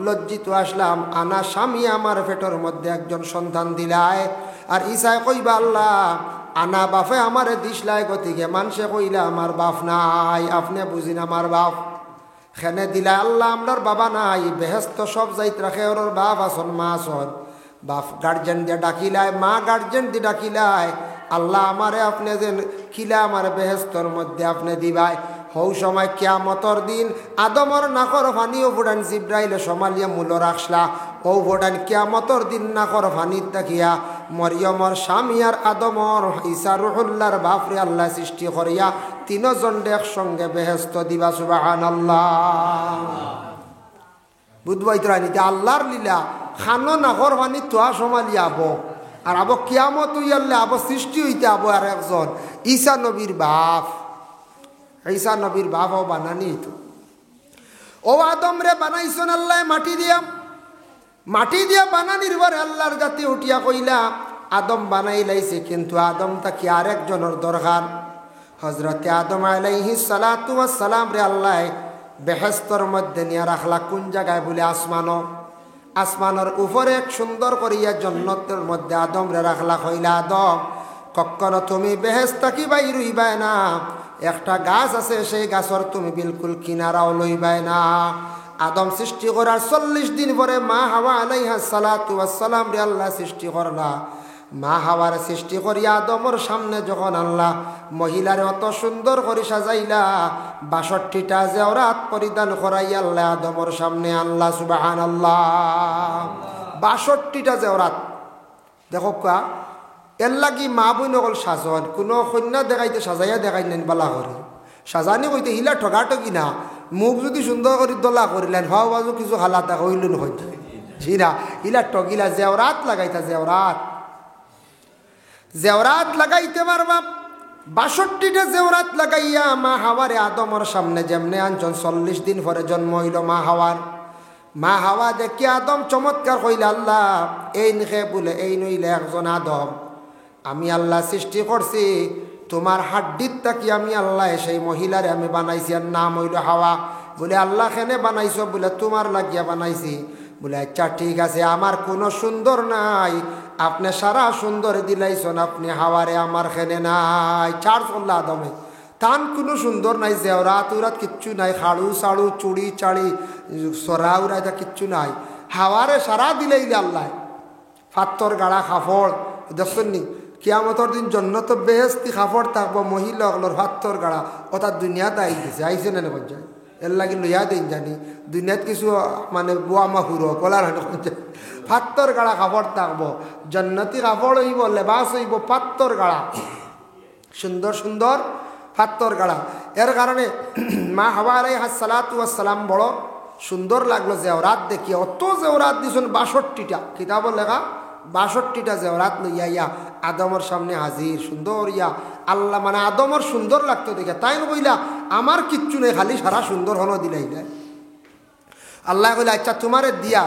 লজ্জিত আসলাম, আনা স্বামী আমার পেটের মধ্যে একজন সন্তান দিলায়। আর ঈসায় কইবা, আল্লাহ আনা বাপে আমারে দিসলাই, গতিকে মানুষে কইলা আমার বাপ নাই, আপনি বুঝিন আমার বাপ খেনে দিলাই। আল্লাহ আমরার বাবা নাই, বেহেস্ত সব যাইত রাখে, ওর বাপ আসন মা আসন, বাপ গার্জেন দিয়ে ডাকিলাই, মা গার্জেন দিয়ে ডাকিলাই। আল্লাহ আমারে আপনি যেন খিলা আমার বেহেস্তর মধ্যে আপনি দিবাই। হৌ সময় কিয়ামতর দিন আদমর নাকর ফানিও ফুটান জিব্রাইলে সমালিয়া মূল রাখলা, ও ফুটান কিয়ামতর দিন নাকর ফানির দেখিয়া মরিয়মর স্বামী আর আদমর ঈসা রুহুল্লাহর বাপরে আল্লাহ সৃষ্টি করিয়া তিনজন একসঙ্গে বেহেস্ত দিবা। সুবহানাল্লাহ। বুধবাই তো রানিতে আল্লাহর লীলা, খানো নাকর ফানি তোয়া সমালিয়া আবো, আর আবো কিয়ামত হইয়ালে আবো সৃষ্টি হইতে আবো আর একজন ঈসা নবীর বাপ। ঈসা নবীর বাপও বানানি তো। ও আদম রে বানাইছেন আল্লাহ মাটি দিয়া বানানির পরে আল্লাহর জাতি উঠিয়া কইলা আদম বানাই লাইছে, কিন্তু আদম তাকে আরেকজনের দরকার। হজরতে আদম আলাইহিস সালাতু ওয়াস সালাম রে আল্লাহ বেহেশতর মধ্যে নিয়ে রাখলা কোন জায়গায়? বলে আসমানের উপরে এক সুন্দর করিয়া জান্নাতের মধ্যে আদম রে রাখলা। কইলা আদম কখনো তুমি বেহেশত কি বাইর হইবাই না, একটা গাছ আছে সেই গাছর তুমি বিলকুল কিনারাও লইবাই না। আদম সৃষ্টি করার 40 দিন পরে মা হাওয়া আলাইহিস সালাতু ওয়াস সালাম রে আল্লাহ সৃষ্টি করলা। মা হাওয়ার সৃষ্টি করিয়া আদমর সামনে যখন আল্লাহ মহিলারে অত সুন্দর করে সাজাইলা, 62টা জেওরাত পরিধান করাইয়া আল্লাহ আদমর সামনে আল্লাহ। সুবহানাল্লাহ। 62টা জেওরাত দেখো কা, এর লাগি মা বই নকল সাজন, কোনো কন্যা দেখাইতে সাজাইয়া দেখাই নেন বালা করে সাজানি কইতে হিলা ঠগাঠকি না, মুখ যদি সুন্দর করে দোলা করিলেন হাও বাজু কিছু হালাতা হইলেন হইতে জিরা হিলা ঠগিলা। জেওরাত লাগাইতা, জেওরাত লাগাইতে পারবা। 62টা জেওরাত লাগাইয়া মা হাওয়ারে আদমর সামনে যেমনে আনজন 40 দিন পরে জন্ম হইল মা হাওয়া দেখি আদম চমৎকার কইলা, আল্লাহ এই নিখে বলে এই নইলে একজন আদম, আমি আল্লাহ সৃষ্টি করছি তোমার হাড্ডির তাকি আমি আল্লাহ সেই মহিলারে আমি বানাইছি, আর নাম হইল হাওয়া। বলে আল্লাহ খেনে বানাইছো? বলে তোমার লাগিয়া বানাইছি। বলে আচ্ছা ঠিক আছে, আমার কোনো সুন্দর নাই, আপনি সারা সুন্দর দিলাইছেন, আপনি হাওয়ারে আমার খেনে নাই। চার চল্লা আদমে তান কোনো সুন্দর নাই, জেওরাত উরাত কিচ্ছু নাই, খাড়ু সাড়ু চুড়ি চাড়ি সরা উড়া এটা কিচ্ছু নাই, হাওয়ারে সারা দিলেই আল্লাহ। ফাত্তর গাড়া খাফড় দেখছেন নি? কিয়ামতর দিন জন্নত বেহেস্তি খাফড় থাকবো, মহিলাগুলোর ফাত্তর গাড়া অর্থাৎ দুনিয়াতে আইছে আইছে না যায়, এর লাগি লইয়া দিন জানি দুনিয়াত কিছু মানে বোয়া মাহুর কলার ফাত্তর গাড়া কাপড় থাকবো, জন্নতি কাপড় হইব, লেবাস হইব ফাত্তর গাড়া, সুন্দর সুন্দর ফাত্তর গাড়া। এর কারণে মা হাওয়া আলাইহিস সালাতু ওয়াস সালাম বড় সুন্দর লাগলো জেওরাত দেখি। অত জেওরাত দিছেন 62টা, কিতাবর লেখা 62টা জেওরাত লইয়া ইয়া আদমর সামনে হাজির। সুন্দর ইয়া আল্লাহ মানে আদমর সুন্দর লাগতো দেখে, তাই কইলা আমার কিচ্ছু নেই, খালি সারা সুন্দর হন দিলাইলে। আল্লাহ কইলা আচ্ছা তোমারে দিয়া।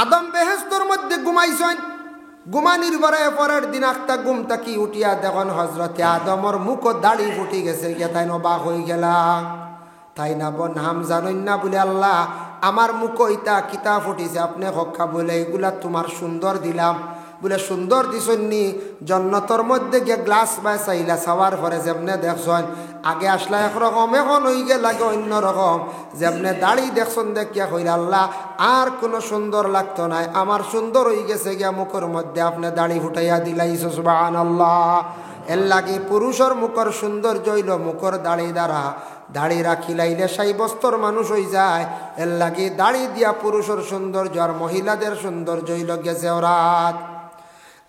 আদম বেহেশতর মধ্যে ঘুমাইছেন, ঘুমানির পরের দিন একটা ঘুম তাকি উঠিয়া দেখুন হজরতে আদমর মুখ দাড়ি ফুটি গেছে, তাই নবাক হয়ে গেলা। তাই না বোন নাম জানেন না? বলে আল্লাহ আমার মুখ ইতা কিতা ফুটিছে, আপনি হক্ষা বলে এগুলা তোমার সুন্দর দিলাম। বলে সুন্দর দিছনি? জন্নতর মধ্যে গিয়ে গ্লাস বাই চাইলা, চাওয়ার পরে যেমনে দেখছেন আগে আসলা একরকম, এখন হয়ে গে লাগে অন্য রকম। যেমনে দাড়ি দেখছেন দেখিয়া কইলা আল্লাহ আর কোনো সুন্দর লাগতো নাই, আমার সুন্দর হয়ে গেছে গিয়া মুখের মধ্যে আপনি দাড়ি ফুটাইয়া দিলাইছো। সুবহানাল্লাহ। এর লাগে পুরুষের মুখর সৌন্দর্য হইল মুখর দাড়ি দ্বারা, দাড়ি রাখিলাইলে সাইবস্তর মানুষ হয়ে যায়। এর লাগে দাড়ি দিয়া পুরুষের সৌন্দর্য আর মহিলাদের সৌন্দর্য হইল গেছে ওরাত।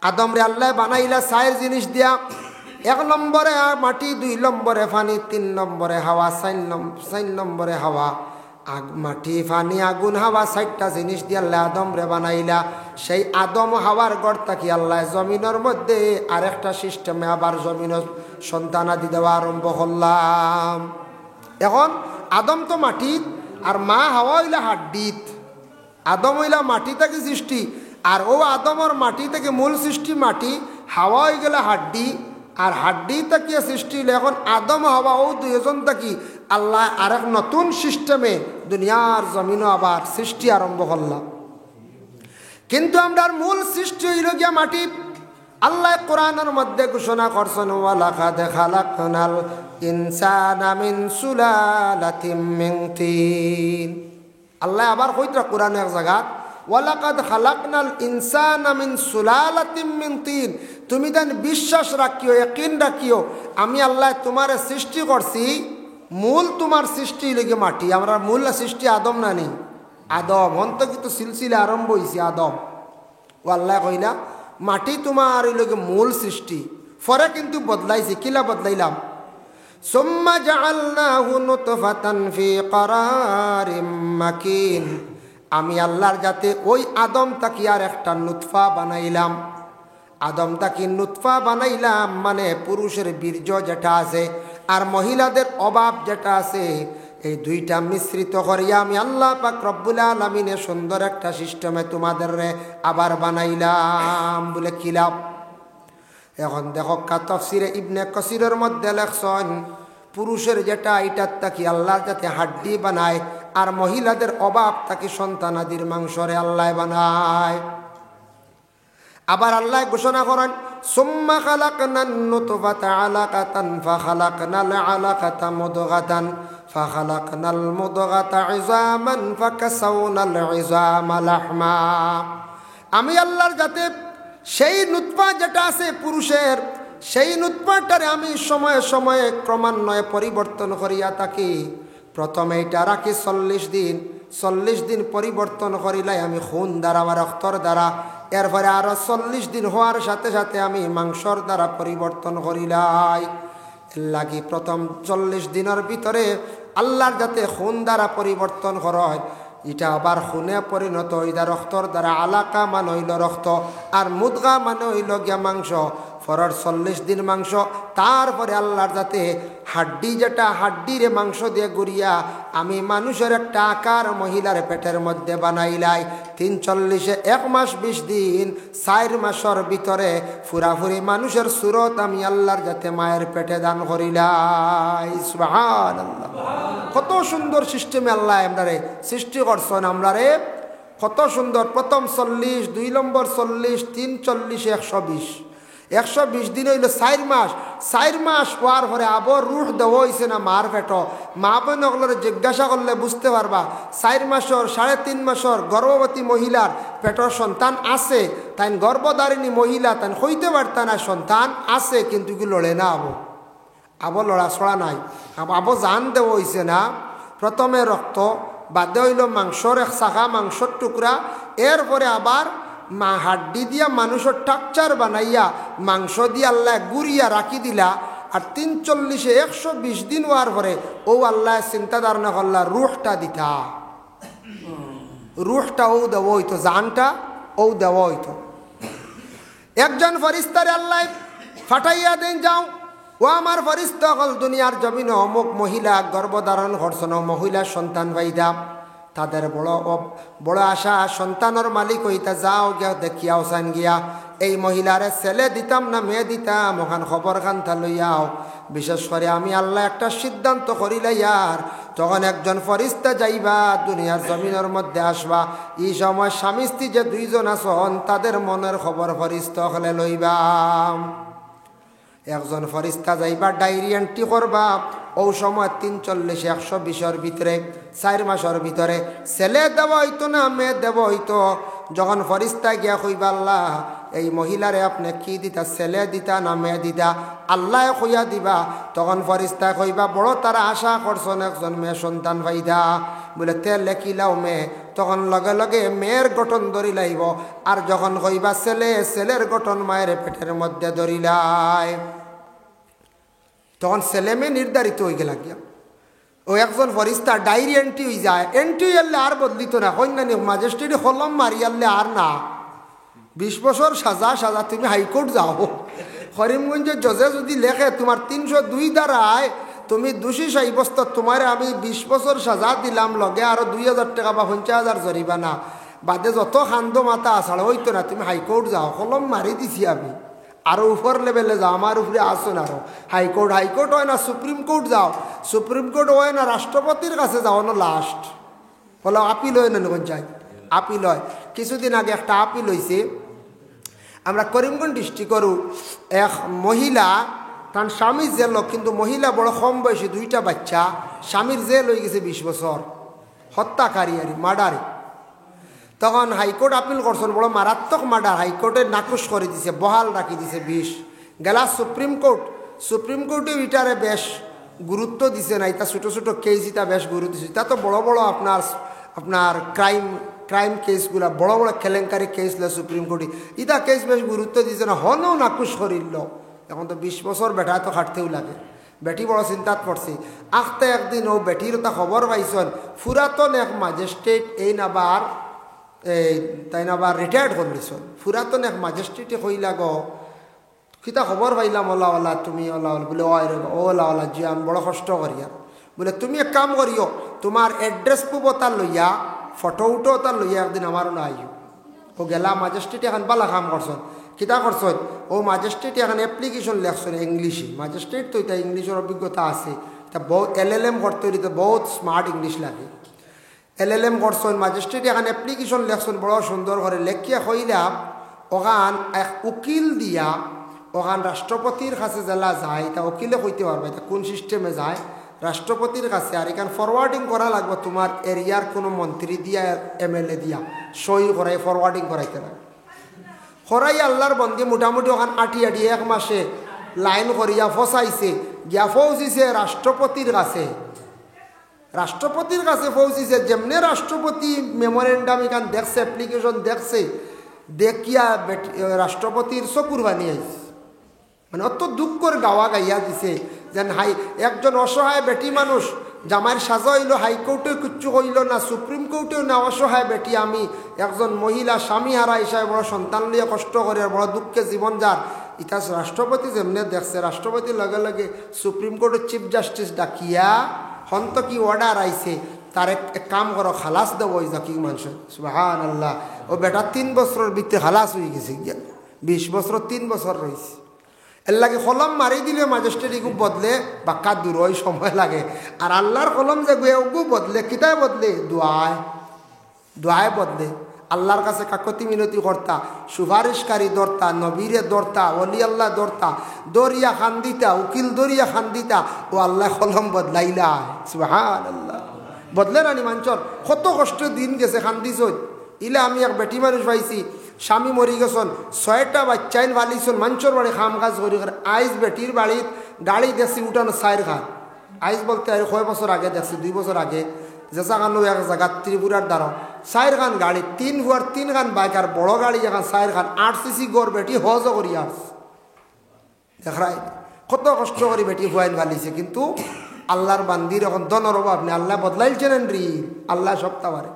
আদম রে আল্লাহ বানাইলা 4 জিনিস দিয়া, এক নম্বরে মাটি, 2 নম্বরে পানি, 3 নম্বরে হাওয়া, 4 নম্বরে হাওয়া। মাটি, পানি, আগুন, হাওয়া 4টা জিনিস দিয়ে আল্লাহ আদম রে বানাইলা। সেই আদম হাওয়ার গড় থাকি আল্লাহ জমিনের মধ্যে আরেকটা সিস্টেমে আবার জমিনের সন্তানাদি দেওয়া আরম্ভ করলাম। এখন আদম তো মাটি আর মা হাওয়া হইলা হাড্ডিত। আদম হইলা মাটি থেকে সৃষ্টি, আর ও আদমর মাটি থেকে মূল সৃষ্টি মাটি, হাওয়া হয়ে গেলে হাড্ডি, আর হাড্ডি তাকিয়ে সৃষ্টি হইলে এখন আদম হাওয়া ও দুইজন থাকি আল্লাহ আরেক নতুন সিস্টেমে দুনিয়ার জমিনও আবার সৃষ্টি আরম্ভ করলাম। কিন্তু আমরার মূল সৃষ্টি হইল গিয়া মাটি। আল্লাহ কোরআনের মধ্যে ঘোষণা করছেন, ওয়ালাকাদ খালাকনাল ইনসানা মিন সুলালাতিম মিন তিন। আল্লাহ আবার কইরা কোরআন এক জায়গাত, ওয়ালাকাদ খালাকনাল ইনসানা মিন সুলালাতিম মিন তিন। তুমি দেন বিশ্বাস রাখিও, ইয়াকিন রাখিও, আমি আল্লাহ তোমারে সৃষ্টি করছি। মূল তোমার সৃষ্টি লেগে মাটি। আমরা মূল সৃষ্টি আদম না নেই, আদম হন্ত কিন্তু সিলসিলা আরম্ভ হয়েছে আদম। ও আল্লাহ কইলা মাটি তোমার লগে মূল সৃষ্টি, পরে কিন্তু বদলাইছে। কিলা বদলাইলাম? সুম্মা জাআলনাহু নুতফাতান ফি ক্বারারিম মাকিন। আমি আল্লাহর যাতে ওই আদম তাকি আর একটা নুতফা বানাইলাম। আদম তাকি নুতফা বানাইলাম মানে পুরুষের বীর্য যেটা আছে আর মহিলাদের অভাব যেটা আছে, এই দুইটা মিশ্রিত করিয়া আমি আল্লাহ পাক রব্বুল আলামিনের সুন্দর একটা সিস্টেমে তোমাদের আবার বানাইলাম বলে খিলাম। এখন দেখো তাফসিরে ইবনে কাসিরের মধ্যে লেখছেন, পুরুষের যেটা এটার তাকি আল্লাহর যাতে হাড্ডি বানায়, আর মহিলাদের অভাব তাকি সন্তানাদির মাংসরে আল্লাহ বানায়। আবার আল্লাহ ঘোষণা করেন, সুম্মা খালাকনান নুতফাতা আলাকাতান ফাখালাকনাল আলাকাতা মুদগাতান ফাখালাকনাল মুদগাতা ইযামান ফাকাসাউনাল ইযামা লাহমা। আমি আল্লাহর যাতে সেই নুতফা যেটা আছে পুরুষের, সেই নুতফাটারে আমি সময়ে সময়ে ক্রমান্বয়ে পরিবর্তন করিয়া থাকি। প্রথমে এটা রাখি 40 দিন, 40 দিন পরিবর্তন করিলাই আমি খুন দ্বারা বা রক্তর দ্বারা। এরপরে আরো 40 দিন হওয়ার সাথে সাথে আমি মাংসর দ্বারা পরিবর্তন করিলাই। এর লাগি প্রথম 40 দিনের ভিতরে আল্লাহর যাতে খুন দ্বারা পরিবর্তন হয়, এটা আবার খুনে পরিণত হইলা রক্তর দ্বারা। আলাকা মানে হইল রক্ত, আর মুদগা মানে হইল গিয়া মাংস। ফরার 40 দিন মাংস, তারপরে আল্লাহর যাতে হাড্ডি যেটা হাড্ডিরে মাংস দিয়ে গুড়িয়া আমি মানুষের একটা আকার মহিলার পেটের মধ্যে বানাইলাই। 340 1 মাস 20 দিন 4 মাসের ভিতরে ফুরাফুরি মানুষের সুরত আমি আল্লাহর যাতে মায়ের পেটে দান করিলাই। সুবহানাল্লাহ, কত সুন্দর সিস্টেমে আল্লাহ আমরারে সৃষ্টি করছেন। আমরারে কত সুন্দর। প্রথম 40, 2 নম্বর 40, 3 40 120, 120 দিন হইল 4 মাস। 4 মাস হওয়ার পরে আবার রুহ দেওয়া হয়েছে না মার পেট। মা বোনগুলোর জিজ্ঞাসা করলে বুঝতে পারবা, 4 মাসের 3.5 মাসের গর্ভবতী মহিলার পেটর সন্তান আছে, তাই গর্ভধারিণী মহিলা তাই হইতে পারত না সন্তান আছে, কিন্তু কি লড়ে না আবো লড়াছড়া নাই। আবো জান দেওয়া হয়েছে না। প্রথমে রক্ত, বাদে হইল মাংসর এক শাখা মাংসর টুকরা, এরপরে আবার মা হাড্ডি দিয়া মানুষের টাকচার বানাইয়া মাংস দিয়ে আল্লাহ গুড়িয়া রাখি দিলা। আর 340 120 দিন হওয়ার পরে ও আল্লাহ চিন্তা ধারণা করলা রুহটা দিতা। রুহটা ও দেওয়া হইতো, জানটা ও দেওয়া হইতো। একজন ফরিস্তারে আল্লাহ ফাটাইয়া দেন, যাও ও আমার ফরিস্তা হল দুনিয়ার জমিন অমুক মহিলা গর্ভধারণ করছেন, মহিলার সন্তান পাইদা। তাদের বড় আশা সন্তানের মালিক হইতা, যাও গিয়া দেখিয়াও চান গিয়া এই মহিলারে ছেলে দিতাম না মেয়ে দিতাম, ওখান খবর খান্তা লইয়াও। বিশেষ করে আমি আল্লাহ একটা সিদ্ধান্ত করিলাইয়ার, তখন একজন ফরিস্তা যাইবা দুনিয়ার জমিনের মধ্যে আসবা। এই সময় স্বামী স্ত্রী যে 2 জন আছেন তাদের মনের খবর ফরিস্তা হলে লইবা। একজন ফরিস্তা যাইবা ডায়েরি এন্ট্রি করবা। ও সময় 340 120 ভিতরে 4 মাসের ভিতরে ছেলে দেব হইতো না মেয়ে দেব হইতো। যখন ফরিস্তা গিয়া কইবা আল্লাহ এই মহিলারে আপনি কি দিতা, ছেলে দিতা না মেয়ে দিতা, আল্লাহ কইয়া দিবা। তখন ফরিস্তা কইবা বড় তারা আশা করছেন একজন মেয়ে সন্তান পাইদা, বলে তে লেখিলাও মেয়ে। তখন লগে লগে মেয়ের গঠন ধরি লাইব। আর যখন কইবা ছেলে, ছেলের গঠন মায়ের পেটের মধ্যে ধরিলাই। তখন ছেলেমেয়ে নির্ধারিত হয়ে গেল গিয়া ও একজন ফরিস্তা ডায়েরি এন্ট্রি হয়ে যায়, এন্ট্রি আনলে আর বদলিত না, কন্যানি ম্যাজিস্ট্রেটে কলম মারি আনলে আর না 20 বছর সাজা তুমি হাইকোর্ট যাও। করিমগঞ্জের জজে যদি লেখে তোমার 302 দ্বারায় তুমি দোষী সাব্যস্ত, তোমার আমি 20 বছর সাজা দিলাম, লগে আরো 2000 টাকা বা 50,000 জরিমানা, বাদে যত খান্দ মাথা আসাড় হইতো না, তুমি হাইকোর্ট যাও। কলম মারি দিছি আমি, আরো উপর লেভেলে যাও, আমার উপরে আসুন আরো হাইকোর্ট হয় না সুপ্রিম কোর্ট যাও, সুপ্রিম কোর্ট হয় না রাষ্ট্রপতির কাছে যাও না লাস্ট, বলো আপিল হয় না চাই আপিল হয়। কিছুদিন আগে একটা আপিল হয়েছে, আমরা করিমগঞ্জ ডিস্ট্রিক্টেরও এক মহিলা, তার স্বামী জেল, কিন্তু মহিলা বড় কম বয়সী, 2টা বাচ্চা, স্বামীর জেল হয়ে গেছে 20 বছর, হত্যাকারী আর মার্ডারে। তখন হাইকোর্ট আপিল করছেন, বড় মারাত্মক মার্ডার, হাইকোর্টে নাকচ করে দিছে, বহাল রাখি দিছে 20। গেলা সুপ্রিম কোর্টে এটারে বেশ গুরুত্ব দিছে না, এটা ছোটো ছোটো কেস এটা বেশ গুরুত্ব দিচ্ছে। তা তো বড় বড় আপনার ক্রাইম কেসগুলা, বড় বড় কেলেঙ্কারি কেস লে সুপ্রিম কোর্টে, ইটা কেস বেশ গুরুত্ব দিছে না, হনও নাকুশ করিল। এখন তো 20 বছর বেটা তো খাটতেও লাগে, বেটি বড় চিন্তাত পড়ছে। আখতে একদিন ও বেটির তা খবর পাইছেন, ফুরাতন এক ম্যাজিস্ট্রেট তাই নাবার রিটায়ার্ড করলিছন, ফুরাতন এক ম্যাজিস্ট্রেটে কইলা গো কিতা খবর পাইলাম, ওলা তুমি ওলা বলে ওলা জি আমি বড় কষ্ট করিয়া, বলে তুমি এক কাম করিও, তোমার এড্রেস পুব তার লইয়া, ফটো উঠো তার লইয়া একদিন আমারও না আইও। ও গেলা ম্যাজিস্ট্রেট এখন বালা কাম করছেন, কিতা করছেন, ও ম্যাজিস্ট্রেট এখন অ্যাপ্লিকেশন লেখছেন ইংলিশে, ম্যাজিস্ট্রেট তো এটা ইংলিশের অভিজ্ঞতা আছে, তা বহুত LLM করতে হইতে বহুত স্মার্ট ইংলিশ লাগে। LLM করছেন, ম্যাজিস্ট্রেট এখন অ্যাপ্লিকেশন লেখছেন বড় সুন্দর করে, লেখিয়া কইলাম ওখান এক উকিল দিয়া ওখান রাষ্ট্রপতির কাছে জেলা যায়, তা উকিলে কইতে পারবে এটা কোন সিস্টেমে যায় রাষ্ট্রপতির কাছে, আর এখান ফরওয়ার্ডিং করা লাগবে তোমার এরিয়ার কোনো মন্ত্রী দিয়া MLA দিয়া সই করাই ফরওয়ার্ডিং করাইতে লাগে। করাই আল্লাহর বন্দি মোটামুটি ওখান আটি 1 মাসে লাইন করিয়া ফসাইছে, গিয়া পৌঁছিছে রাষ্ট্রপতির কাছে পৌঁছিছে। যেমনি রাষ্ট্রপতি মেমোরেন্ডাম এখান দেখছে, অ্যাপ্লিকেশন দেখছে, দেখিয়া রাষ্ট্রপতির চকুর বানি আইছে, মানে অত দুঃখর গাওয়া গাইয়া দিছে যেন একজন অসহায় বেটি মানুষ, জামাইয়ের সাজা হইল, হাইকোর্টেও কিচ্ছু হইল না, সুপ্রিম কোর্টেও না, অসহায় বেটি আমি একজন মহিলা স্বামী হারা হিসাবে বড় সন্তান লিয়ে কষ্ট করে বড় দুঃখে জীবন যার, ইটা রাষ্ট্রপতি যেমনি দেখছে, রাষ্ট্রপতির লগে লগে সুপ্রিম কোর্টের চিফ জাস্টিস ডাকিয়া হন্ত কি অর্ডার আইছে, তার এক কাম করো, খালাস দেবো ওই জাকি মানুষ। সুবহানাল্লাহ, ও বেটা 3 বছরের ভিতরে খালাস হয়ে গেছে, 20 বছর 3 বছর রয়েছে। এর লাগে কলম মারি দিলে ম্যাজিস্ট্রেট এগু বদলে বাক্কা দূর হয়, সময় লাগে। আর আল্লাহর কলম যে গুগু বদলে, কিতায় বদলে, দোয়ায় বদলে। আল্লাহর কাছে কাকতি মিনতি করতা, সুপারিশকারী দরতা, নবীরে দরতা, ওলি আল্লাহ দরতা, দরিয়া খান দিতা, উকিল দরিয়া খান দিতা, ও আল্লাহ কলম বদলাইলা। সুবহানাল্লাহ, বদলে রানি মাঞ্চর কত কষ্ট দিন গেছে খান দিছ। ইলে আমি এক বেটি মানুষ পাইছি, স্বামী মরি গেছন, 6টা বাচ্চাইন ভালিছন, মাঞ্চর বাড়ি খাম কাজ করি, আইস বেটির বাড়ির গাড়ি দেখছি উঠানো 4 খান, আইস বলতে আর কয় বছর আগে দেখছি, 2 বছর আগে, যেসা খান এক জায়গা ত্রিপুরার দ্বারা 4 খান গাড়ি, 3 হুয়ার 3 খান বাইক, আর বড় গাড়ি এখন 4 খান, 8cc গড় বেটি হজ করি আস দেখাই কত কষ্ট করি বেটি হুয়াইন ভালিছে। কিন্তু আল্লাহর বান্দির এখন দনের অভাব নেই, আল্লাহ বদলাইছেন রি, আল্লাহ সপ্তাহ পারে।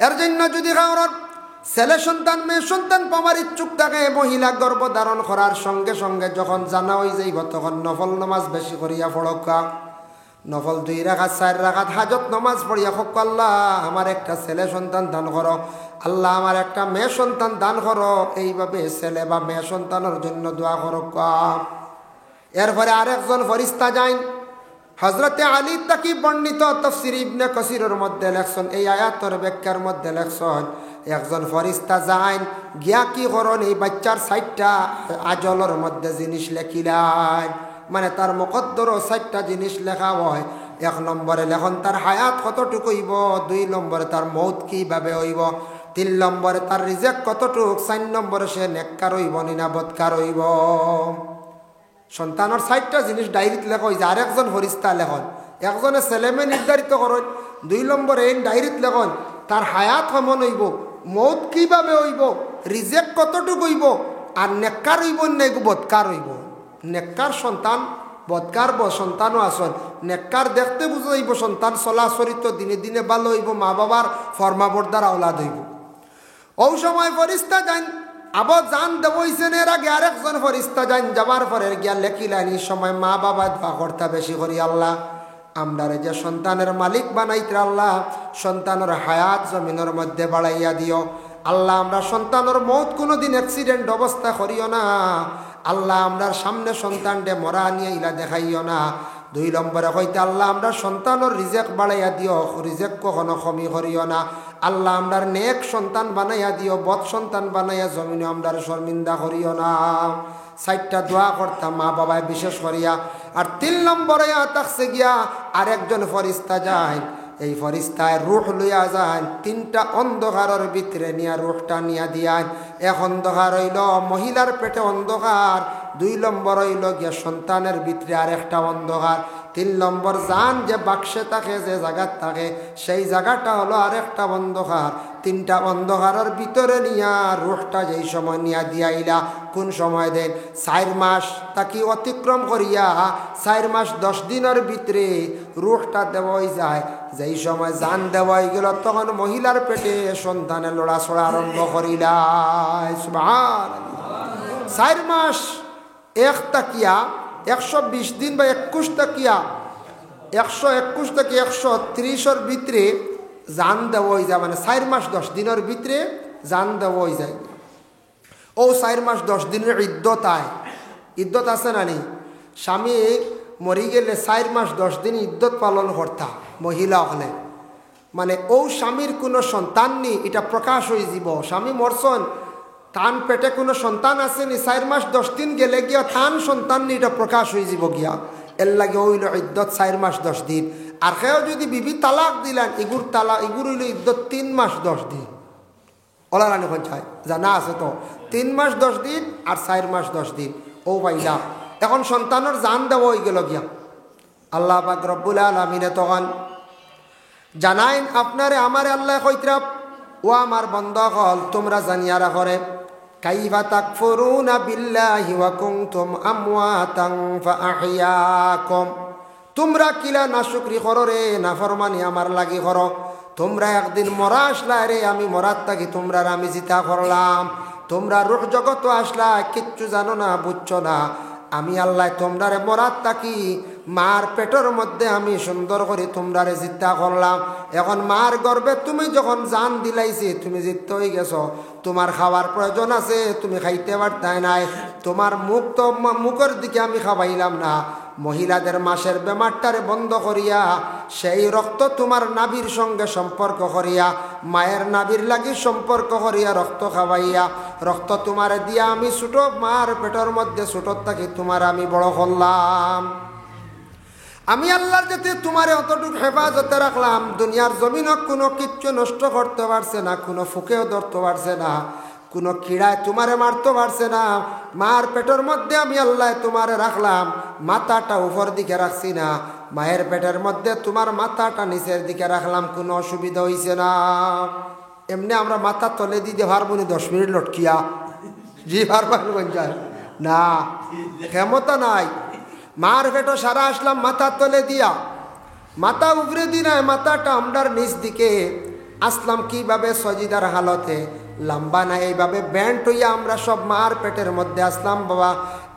এর জন্য যদি কারোর ছেলে সন্তান মেয়ে সন্তান পাওয়ার ইচ্ছুক থাকে, মহিলা গর্ভধারণ করার সঙ্গে সঙ্গে যখন জানা হয়ে যাইব, তখন নফল নামাজ বেশি করিয়া পড়কা, নফল 2 রাকাত 4 রাকাত হাজত নামাজ পড়িয়া হোক, আল্লাহ আমার একটা ছেলে সন্তান দান করো, আল্লাহ আমার একটা মেয়ে সন্তান দান করো, এইভাবে ছেলে বা মেয়ে সন্তানের জন্য দোয়া করো। এরপরে আরেকজন ফরিস্তা যাইন, হযরতে আলী তাকি বর্ণিত তাফসীর ইবনে কাসিরের মধ্যে লেখছেন, এই আয়াতের ব্যাখ্যার মধ্যে লেখছেন, একজন ফরিস্তা যাইন গিয়া কি করেন, এই বাচ্চার 4টা আজলের মধ্যে জিনিস লেখিলেন, মানে তার মুকদ্দরও 4টা জিনিস লেখা হয়। 1 নম্বরে লেখন তার হায়াত কতটুকু হইব, 2 নম্বরে তার মৌত কিভাবে হইব, 3 নম্বরে তার রিজেক কতটুক, 4 নম্বরে সে নেককার হইব না বদকার হইব। সন্তানের 4টা জিনিস ডায়েরিতে লেখা হয়েছে। আরেকজন ফরিস্তা লেখন, একজনে ছেলেমেয়ে নির্ধারিত করেন, 2 নম্বরে এই ডায়েরিতে লেখন তার হায়াত কেমন হইব, মৌত কিভাবে হইব, রিজেক কতটুকু হইব, আর নেককার হইব না বদকার হইব। নেককার সন্তান বদকার সন্তানও আসন নেককার দেখতে বুঝা যাইব সন্তান চলা চরিত্র দিনে দিনে ভালো হইব মা বাবার ফরমাবর্দার আওলাদ হইব ও সময় ফরিস্তা যান আবার জান দেব হইছেন এর আগে আরেকজন ফরিস্তা যান যাবার পরে গিয়া লেখিলেন এই সময় মা বাবা দোয়া করতে বেশি করি আল্লাহ আমরারে যে সন্তানের মালিক বানাইতে আল্লাহ সন্তানের হায়াত জমিনের মধ্যে বাড়াইয়া দিও আল্লাহ আমরা সন্তানের মৌত কোনোদিন অ্যাক্সিডেন্ট অবস্থা করিও না আল্লাহ আমরার সামনে সন্তানটে মরা নিয়ে ইলা দেখাইও না 2 নম্বরে হইতে আল্লাহ আমরা সন্তানের রিজেক বাড়াইয়া দিও রিজেক কখনো কমি করিও না আল্লাহ আমরার নেক সন্তান বানাইয়া দিও বদ সন্তান বানাইয়া জমিনে আমরার শর্মিন্দা করিও না 4টা দোয়া করতাম মা বাবায় বিশেষ করিয়া আর 3 নম্বরে থাকছে গিয়া আরেকজন ফরিস্তা যায় এই ফরিস্তায় রূহ লইয়া যায় 3টা অন্ধকারের ভিতরে নিয়া রূহটা নিয়া দিয়ায় এক অন্ধকার হইল মহিলার পেটে অন্ধকার 2 নম্বর হইল গিয়া সন্তানের ভিতরে আরেকটা অন্ধকার 3 নম্বর জান যে বাক্সে থাকে যে জায়গার থাকে সেই জায়গাটা হলো আরেকটা অন্ধকার 3টা অন্ধকারের ভিতরে নিয়া রূহটা যেই সময় নিয়া দিয়াইলা কোন সময় দেন 4 মাস তাকে অতিক্রম করিয়া 4 মাস 10 দিনের ভিতরে রূহটা দেওয়াই যায় যেই সময় জান দেওয়াই গেল তখন মহিলার পেটে সন্তানের লড়াছড়া আরম্ভ করিলা সুবহানাল্লাহ 4 মাস 1 তাকিয়া 120 দিন বা 21 তাকিয়া 121 থেকে 130 ভিতরে জান দেওয়াই যায় মানে 4 মাস 10 দিনের ভিতরে জান দেওয়াই যায় ও 4 মাস 10 দিনের ইদ্যত আছে না নি স্বামী মরি গেলে 4 মাস 10 দিন ইদ্যত পালন করতা মহিলা হলে মানে ও স্বামীর কোনো সন্তান নেই এটা প্রকাশ হয়ে যাব স্বামী মরছন তান পেটে কোনো সন্তান আসেনি 4 মাস 10 দিন গেলে গিয়া তান সন্তান নেই এটা প্রকাশ হয়ে যাব গিয়া এর লাগে হইল ইদ্যত 4 মাস 10 দিন আর কেউ যদি বিবি তালাক দিলেন ইগুর হইল ইদ্যত 3 মাস 10 দিন ওলারানি পঞ্চায়েত জানা আছে তো 3 মাস 10 দিন আর 4 মাস 10 দিন ও পাইলা এখন সন্তানের জান দেওয়া হয়ে গেল গিয়া আল্লাহ পাক রব্বুল আলামিনে তখন জানাইন আপনারে আমারে আল্লাহ কইতরা ও আমার বান্দা হল তোমরা জানিয়া রাখরে কাইফা তাকফুরুনা বিল্লাহি ওয়া কুনতুম আমওয়াতান ফাআহইয়াকুম তোমরা কিলা নাশুকরি করো রে নাফরমানি আমার লাগি করো তোমরা একদিন মরা আসলা রে আমি মরার থাকি তোমরা আমি জিতা করলাম তোমরা রূহ জগৎ আসলা কিচ্ছু জানো না বুঝছো না আমি আল্লাহ তোমরারে মরার থাকি মার পেটের মধ্যে আমি সুন্দর করে তোমরারে জিতা করলাম এখন মার গর্বে তুমি যখন জান দিলাইছি তুমি জিততে হয়ে গেছো তোমার খাওয়ার প্রয়োজন আছে তুমি খাইতে পারতাই নাই তোমার মুখ তো মুখের দিকে আমি খাওয়াইলাম না মহিলাদের মাসের বেমারটারে বন্ধ করিয়া সেই রক্ত তোমার নাভির সঙ্গে সম্পর্ক করিয়া মায়ের নাভির লাগি সম্পর্ক করিয়া রক্ত খাওয়াইয়া রক্ত তোমারে দিয়া আমি ছোটো মার পেটের মধ্যে ছোটোর থাকি তোমার আমি বড় করলাম আমি আল্লাহর যাতে তোমারে অতটুকু হেফাজতে রাখলাম দুনিয়ার জমিনও কোনো কিচ্ছু নষ্ট করতে পারছে না কোনো ফুকেও ধরতে পারছে না কোনো কিড়ায় তোমারে মারতে পারছে না মার পেটের মধ্যে আমি আল্লাহ তোমারে রাখলাম মাথাটা উপর দিকে রাখছি না মায়ের পেটের মধ্যে তোমার মাথাটা নিচের দিকে রাখলাম কোনো অসুবিধা হইছে না এমনি আমরা মাথা তলে দিতে পারবো না 10 মিনিট লটকিয়া জি পারবেন যায় না ক্ষমতা নাই মার পেটো সারা আসলাম মাথা তলে দিয়া মাথা উপরে দিনায় মাথাটা আমরার নিচ দিকে আসলাম কিভাবে সজিদার হালতে লম্বা না এইভাবে ব্যান্ড হইয়া আমরা সব মার পেটের মধ্যে আসলাম বাবা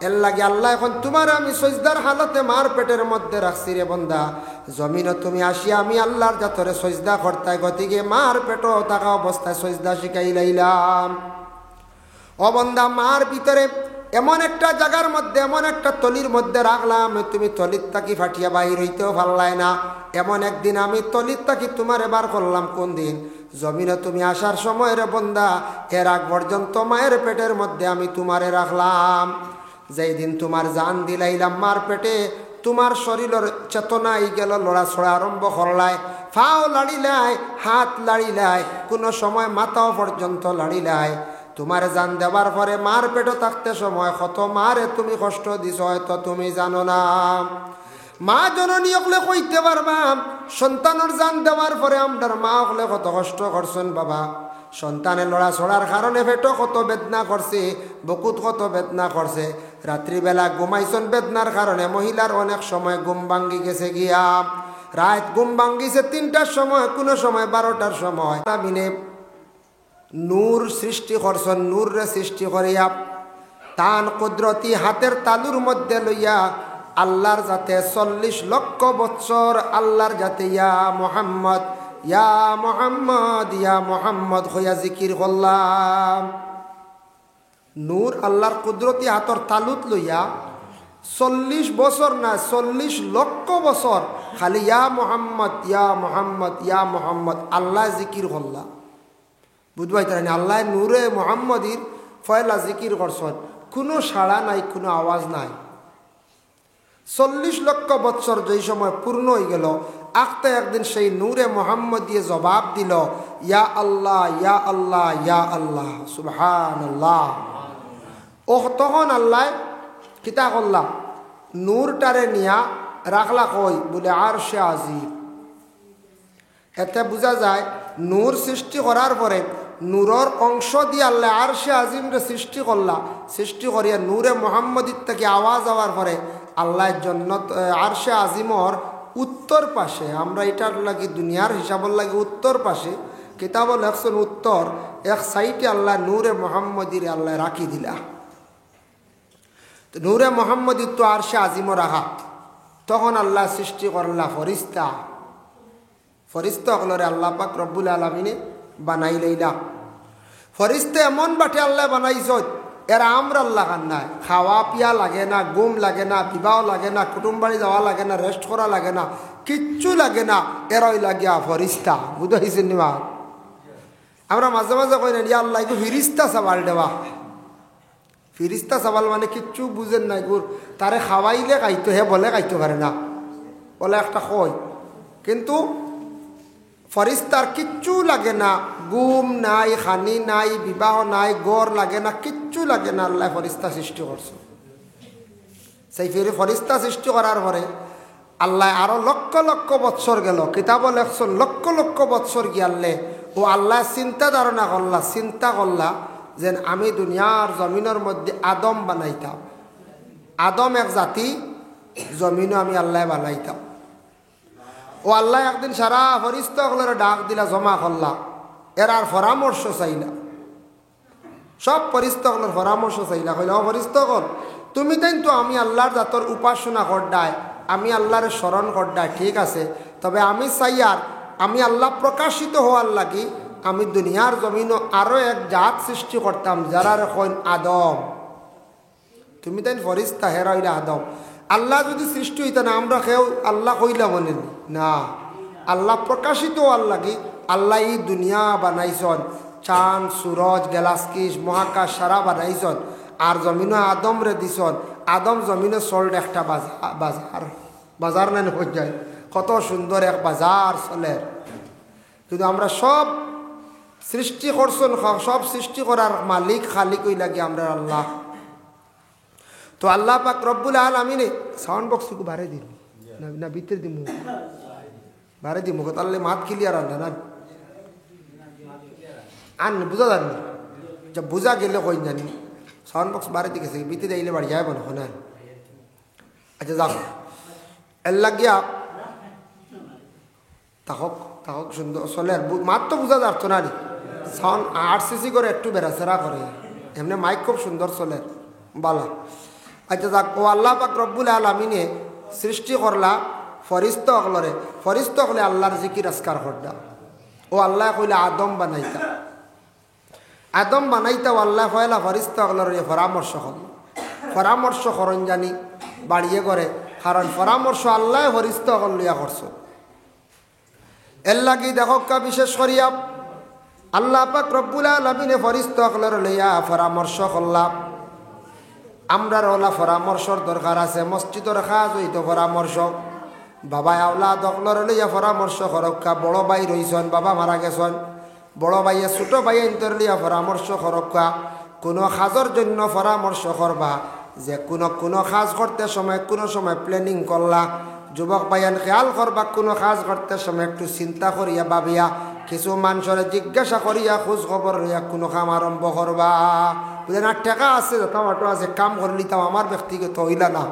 এর লাগে আল্লাহ এখন তোমার আমি সজদার হালতে মার পেটের মধ্যে রাখছি রে বন্দা জমিনে তুমি আসিয়া আমি আল্লাহর জাতরে সজদা করতাই গতিকে মার পেটো থাকা অবস্থায় সজদা শিখাই লাইলাম ও বন্দা মার ভিতরে এমন একটা জায়গার মধ্যে এমন একটা তলির মধ্যে রাখলাম তুমি তলির তাকি ফাটিয়া বাহির হইতেও ভাল্লায় না এমন একদিন আমি তলির তাকি তোমার এবার করলাম কোন দিন জমিনে তুমি আসার সময় রে বন্দা এর আগ পর্যন্ত মায়ের পেটের মধ্যে আমি তোমারে রাখলাম যেই দিন তোমার জান দিলাইলাম মার পেটে তোমার শরীরের চেতনাই গেল লড়াছড়া আরম্ভ করলাই ফাও লাড়িলাই হাত লাড়িলাই কোনো সময় মাথাও পর্যন্ত লাড়িলাই তোমার জান দেওয়ার পরে মার পেটে থাকতে সময় কত মারে তুমি কষ্ট দিছ হয়তো তুমি জানো না মা জননী হলে কইতে পারবা সন্তানের জান দেওয়ার পরে আমরার মা হলে কত কষ্ট করছেন বাবা সন্তানের লড়াছড়ার কারণে পেটও কত বেদনা করছে বুকুত কত বেদনা করছে রাত্রিবেলা ঘুমাইছেন বেদনার কারণে মহিলার অনেক সময় ঘুম ভাঙ্গি গেছে গিয়া রাত ঘুম ভাঙ্গিছে 3টার সময়, কোনো সময় 12টার সময়। আমিনে নূর সৃষ্টি করছেন, নূরে সৃষ্টি করিয়া তান কুদরতি হাতের তালুর মধ্যে লইয়া আল্লাহর যাতে 40 লক্ষ বৎসর আল্লাহর যাতে ইয়া মুহাম্মদ ইয়া মুহাম্মদ ইয়া মুহাম্মদ হইয়া জিকির করলাম। নূর আল্লাহর কুদরতি হাতর তালুত লইয়া 40 বছর না 40 লক্ষ বছর খালি ইয়া মুহাম্মদ ইয়া মুহাম্মদ ইয়া মুহাম্মদ আল্লাহ জিকির করলা। বুঝবাই তারা আল্লাহ নূরে মুহাম্মদির ফয়লা জিকির করছেন, কোনো সাড়া নাই, কোনো আওয়াজ নাই। 40 লক্ষ বৎসর যেই সময় পূর্ণ হয়ে গেল, আখতে একদিন সেই নূরে মুহাম্মদ দিয়ে জবাব দিল, ইয়া আল্লাহ ইয়া আল্লাহ ইয়া আল্লাহ সুবহানাল্লাহ। ও তখন আল্লাহ কিতা করলাম, নূরটারে নিয়া রাখলা কই বলে আরশে আজিম। এতে বোঝা যায় নূর সৃষ্টি করার পরে নূরের অংশ দিয়ে আল্লাহ আরশে আজিমরে সৃষ্টি করলা। সৃষ্টি করিয়া নূরে মুহাম্মদির থেকে আওয়াজ হওয়ার পরে আল্লাহ জন্নত আরশে আজিমর উত্তর পাশে, আমরা এটার লাগি দুনিয়ার হিসাবর লাগে উত্তর পাশে কিতাব লেখছেন উত্তর এক সাইডে আল্লাহ নূরে মুহাম্মদির আল্লাহ রাখি দিলা। নূরে মুহাম্মদির তো আরশে আজিমও রাখা। তখন আল্লাহ সৃষ্টি করলা ফরিস্তা। ফরিস্তা হলরে আল্লাহ পাক রব্বুল আলামিনে বানাই লইলা। ফরিস্তা এমন বাটে আল্লাহ বানাইছ, এরা আমরা আল্লাহ খান নাই, খাওয়া পিয়া লাগে না, ঘুম লাগে না, বিবাহ লাগে না, কুটুম বাড়ি যাওয়া লাগে না, রেস্ট করা লাগে না, কিচ্ছু লাগে না, এরাই লাগিয়া ফরিস্তা। বুঝতে হয়েছেন নিবা? আমরা মাঝে মাঝে কই না ইয়া আল্লাহ গো ফিরিস্তা সাবাল দেওয়া। ফিরিস্তা সাবাল মানে কিচ্ছু বুঝেন নাই গুর, তারে খাওয়াইলে খাইতো, হে বলে খাইতে পারে না, বলে একটা কয়। কিন্তু ফরিস্তার কিচ্ছু লাগে না, ঘুম নাই, খানি নাই, বিবাহ নাই, গড় লাগে না, কিচ্ছু লাগে না। আল্লাহ ফরিস্তা সৃষ্টি করছে। সেই ফরিস্তা সৃষ্টি করার পরে আল্লাহ আরো লক্ষ লক্ষ বৎসর গেল, কিতাব লেখছেন লক্ষ লক্ষ বৎসর গিয়ালে ও আল্লাহ চিন্তা ধারণা করলা, চিন্তা করলা যে আমি দুনিয়ার জমিনের মধ্যে আদম বানাইতাম। আদম এক জাতি, জমিনও আমি আল্লাহ বানাইতাম। ও আল্লাহ একদিন সারা ফরিস্তাগুলোর ডাক দিলা, জমা করলা, এরার পরামর্শ চাইলা। সব ফরিস্তাগুলোর পরামর্শ চাইলা। কইলা ও ফরিস্তাগণ, তুমি তাই তো আমি আল্লাহর জাতর উপাসনা করডায়, আমি আল্লাহর স্মরণ করডায়, ঠিক আছে, তবে আমি চাই আর আমি আল্লাহ প্রকাশিত হওয়ার লাগি আমি দুনিয়ার জমিনও আরো এক জাত সৃষ্টি করতাম, যারা কইন আদম। তুমি তাই ফরিস্তা, হেরা হইলা আদম। আল্লাহ যদি সৃষ্টি হইত না, আমরা কেউ আল্লাহ কইলা বলেন না, আল্লাহ প্রকাশিত হওয়ার লাগি আল্লাহ এই দুনিয়া বানাইছন, চাঁদ সূরজ গ্যালাক্সিস মহাকাশ সারা বানাইছন, আর জমিনও আদম রে দিছন। আদম জমিনে চল্ড একটা বাজার, বাজার না হয়ে যায়, কত সুন্দর এক বাজার চলে। কিন্তু আমরা সব সৃষ্টি করছেন, সব সৃষ্টি করার মালিক খালিক হই লাগে আমরা আল্লাহ। তো আল্লাহ পাক রব্বুল আলামিনে সাউন্ড বক্স কো বারে দিন না ভিতর দিমু, বারে দিমু তাহলে মাত ক্লিয়ার আন না আন বুঝা জানি, যা বুঝা গেলে কই জানি সাউন্ড বক্স বারে দিকে ভিতরে দিলে বাড়ি যায় বলো না। আচ্ছা যাক, এর লাগিয়া তাহক তাহক সুন্দর চলে, মাত তো বুঝা যাচ্ছ না, সাউন্ড 8 সিসি করে একটু বেড়াচেরা করে, এমনি মাইক খুব সুন্দর চলে বালা। আচ্ছা যাক, ও আল্লাহ পাক রব্বুল আলামিনে সৃষ্টি করলা ফরিস্তা হলরে, ফরিস্তা হলে আল্লাহর জিকির আজকার করডা। ও আল্লাহ কইলে আদম বানাইতা, আদম বানাইতা ও আল্লাহ কইলা ফরিস্তা হলর পরামর্শ হল, পরামর্শ করন জানি বাড়িয়ে করে, কারণ পরামর্শ আল্লাহ ফরিস্তা হল লইয়া করছ। এর লাগি দেখকা বিশেষ করিয়া আল্লাহ পাক রব্বুল আলামিনে ফরিস্তা হলর লইয়া পরামর্শ করলাম। আমরার ওলা পরামর্শর দরকার আছে, মসজিদের কাজ হইতো পরামর্শ, বাবা আওলা দখলর লইয়া পরামর্শ করক্কা। বড় ভাই রইছেন, বাবা মারা গেছেন, বড় ভাইয়ে ছোট ভাই ইন্তর লইয়া পরামর্শ করক্কা। কোনো কাজের জন্য পরামর্শ করবা, যে কোনো কাজ করতে সময় কোনো সময় প্ল্যানিং করলা। যুবক ভাইয়ান খেয়াল করবা, কোনো কাজ করতে সময় একটু চিন্তা করিয়া ভাবিয়া, কিছু মানুষের জিজ্ঞাসা করিয়া খোঁজ খবর লইয়া কোনো কাম আরম্ভ করবা। বলে না টাকা আছে যথামাটো আছে কাম করে নিতাম আমার ব্যক্তিগত হইলা না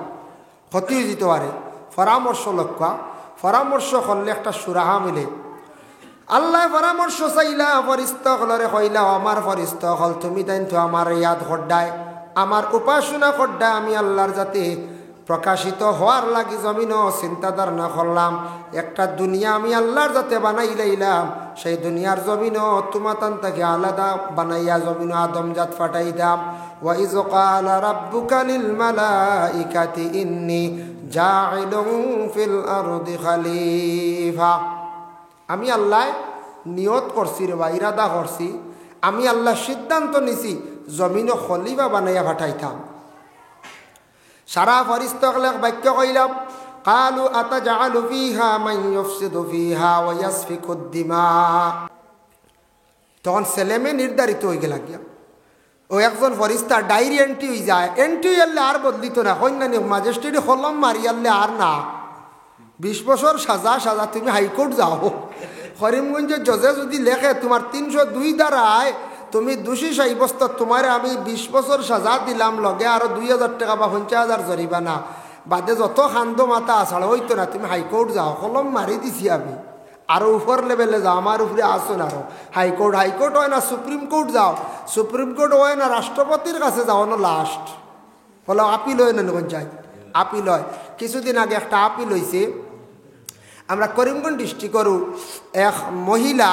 ক্ষতি হয়ে যেতে পারে পরামর্শ লক্ষ্য পরামর্শ করলে একটা সুরাহা মিলে আল্লাহ পরামর্শ চাইলা ফরিস্তা হলরে কইলা আমার ফরিস্তা হল তুমি তাই তো আমার ইয়াদ হড্ডায় আমার উপাসনা হড্ডায় আমি আল্লাহর যাতে প্রকাশিত হওয়ার লাগি জমিনও চিন্তাধার না করলাম একটা দুনিয়া আমি আল্লাহর যাতে বানাই লাইলাম সেই দুনিয়ার জমিনও তোমাতান থেকে আলাদা বানাইয়া জমিন আদমজাত ফাটাই দাম ওয়াইজ ক্বালা রাব্বুকা লিল মালাইকাতি ইন্নী জাইলুন ফিল আরদি খলিফা আমি আল্লাহ নিয়ত করছি রে বা ইরাদা করছি আমি আল্লাহ সিদ্ধান্ত নিছি জমিনও খলিফা বানাইয়া ফাটাইতাম সারা ফরিস্তাগলে বাক্য কইলাম কালু আতাজালু ফিহা মান ইউফসিদু ফিহা ওয়া ইয়াসফিকুদ দিমা তখন ছেলেমেয়ে নির্ধারিত হয়ে গেল গিয়া ও একজন ফরিস্তা ডায়েরি এন্ট্রি হয়ে যায় এন্ট্রি এলে আর বদলিত না কন্যানি ম্যাজিস্ট্রেটে কলম মারি আনলে আর না 20 বছর সাজা তুমি হাইকোর্ট যাও করিমগঞ্জের জজে যদি লেখে তোমার 302 দ্বারায় তুমি দোষী সাব্যস্ত তোমার আমি 20 বছর সাজা দিলাম লগে আরো 2000 টাকা বা 50,000 জরিমানা বাদে যত খান্দ মাথা আসাড় হইতো না তুমি হাইকোর্ট যাও কলম মারি দিছি আমি আরো উপর লেভেলে যাও আমার উপরে আসো না আরো হাইকোর্ট হয় না সুপ্রিম কোর্ট যাও সুপ্রিম কোর্ট হয় না রাষ্ট্রপতির কাছে যাও না লাস্ট বলো আপিল হয় না যায় আপিল হয় কিছুদিন আগে একটা আপিল হয়েছে আমরা করিমগঞ্জ ডিস্ট্রিক্টর এক মহিলা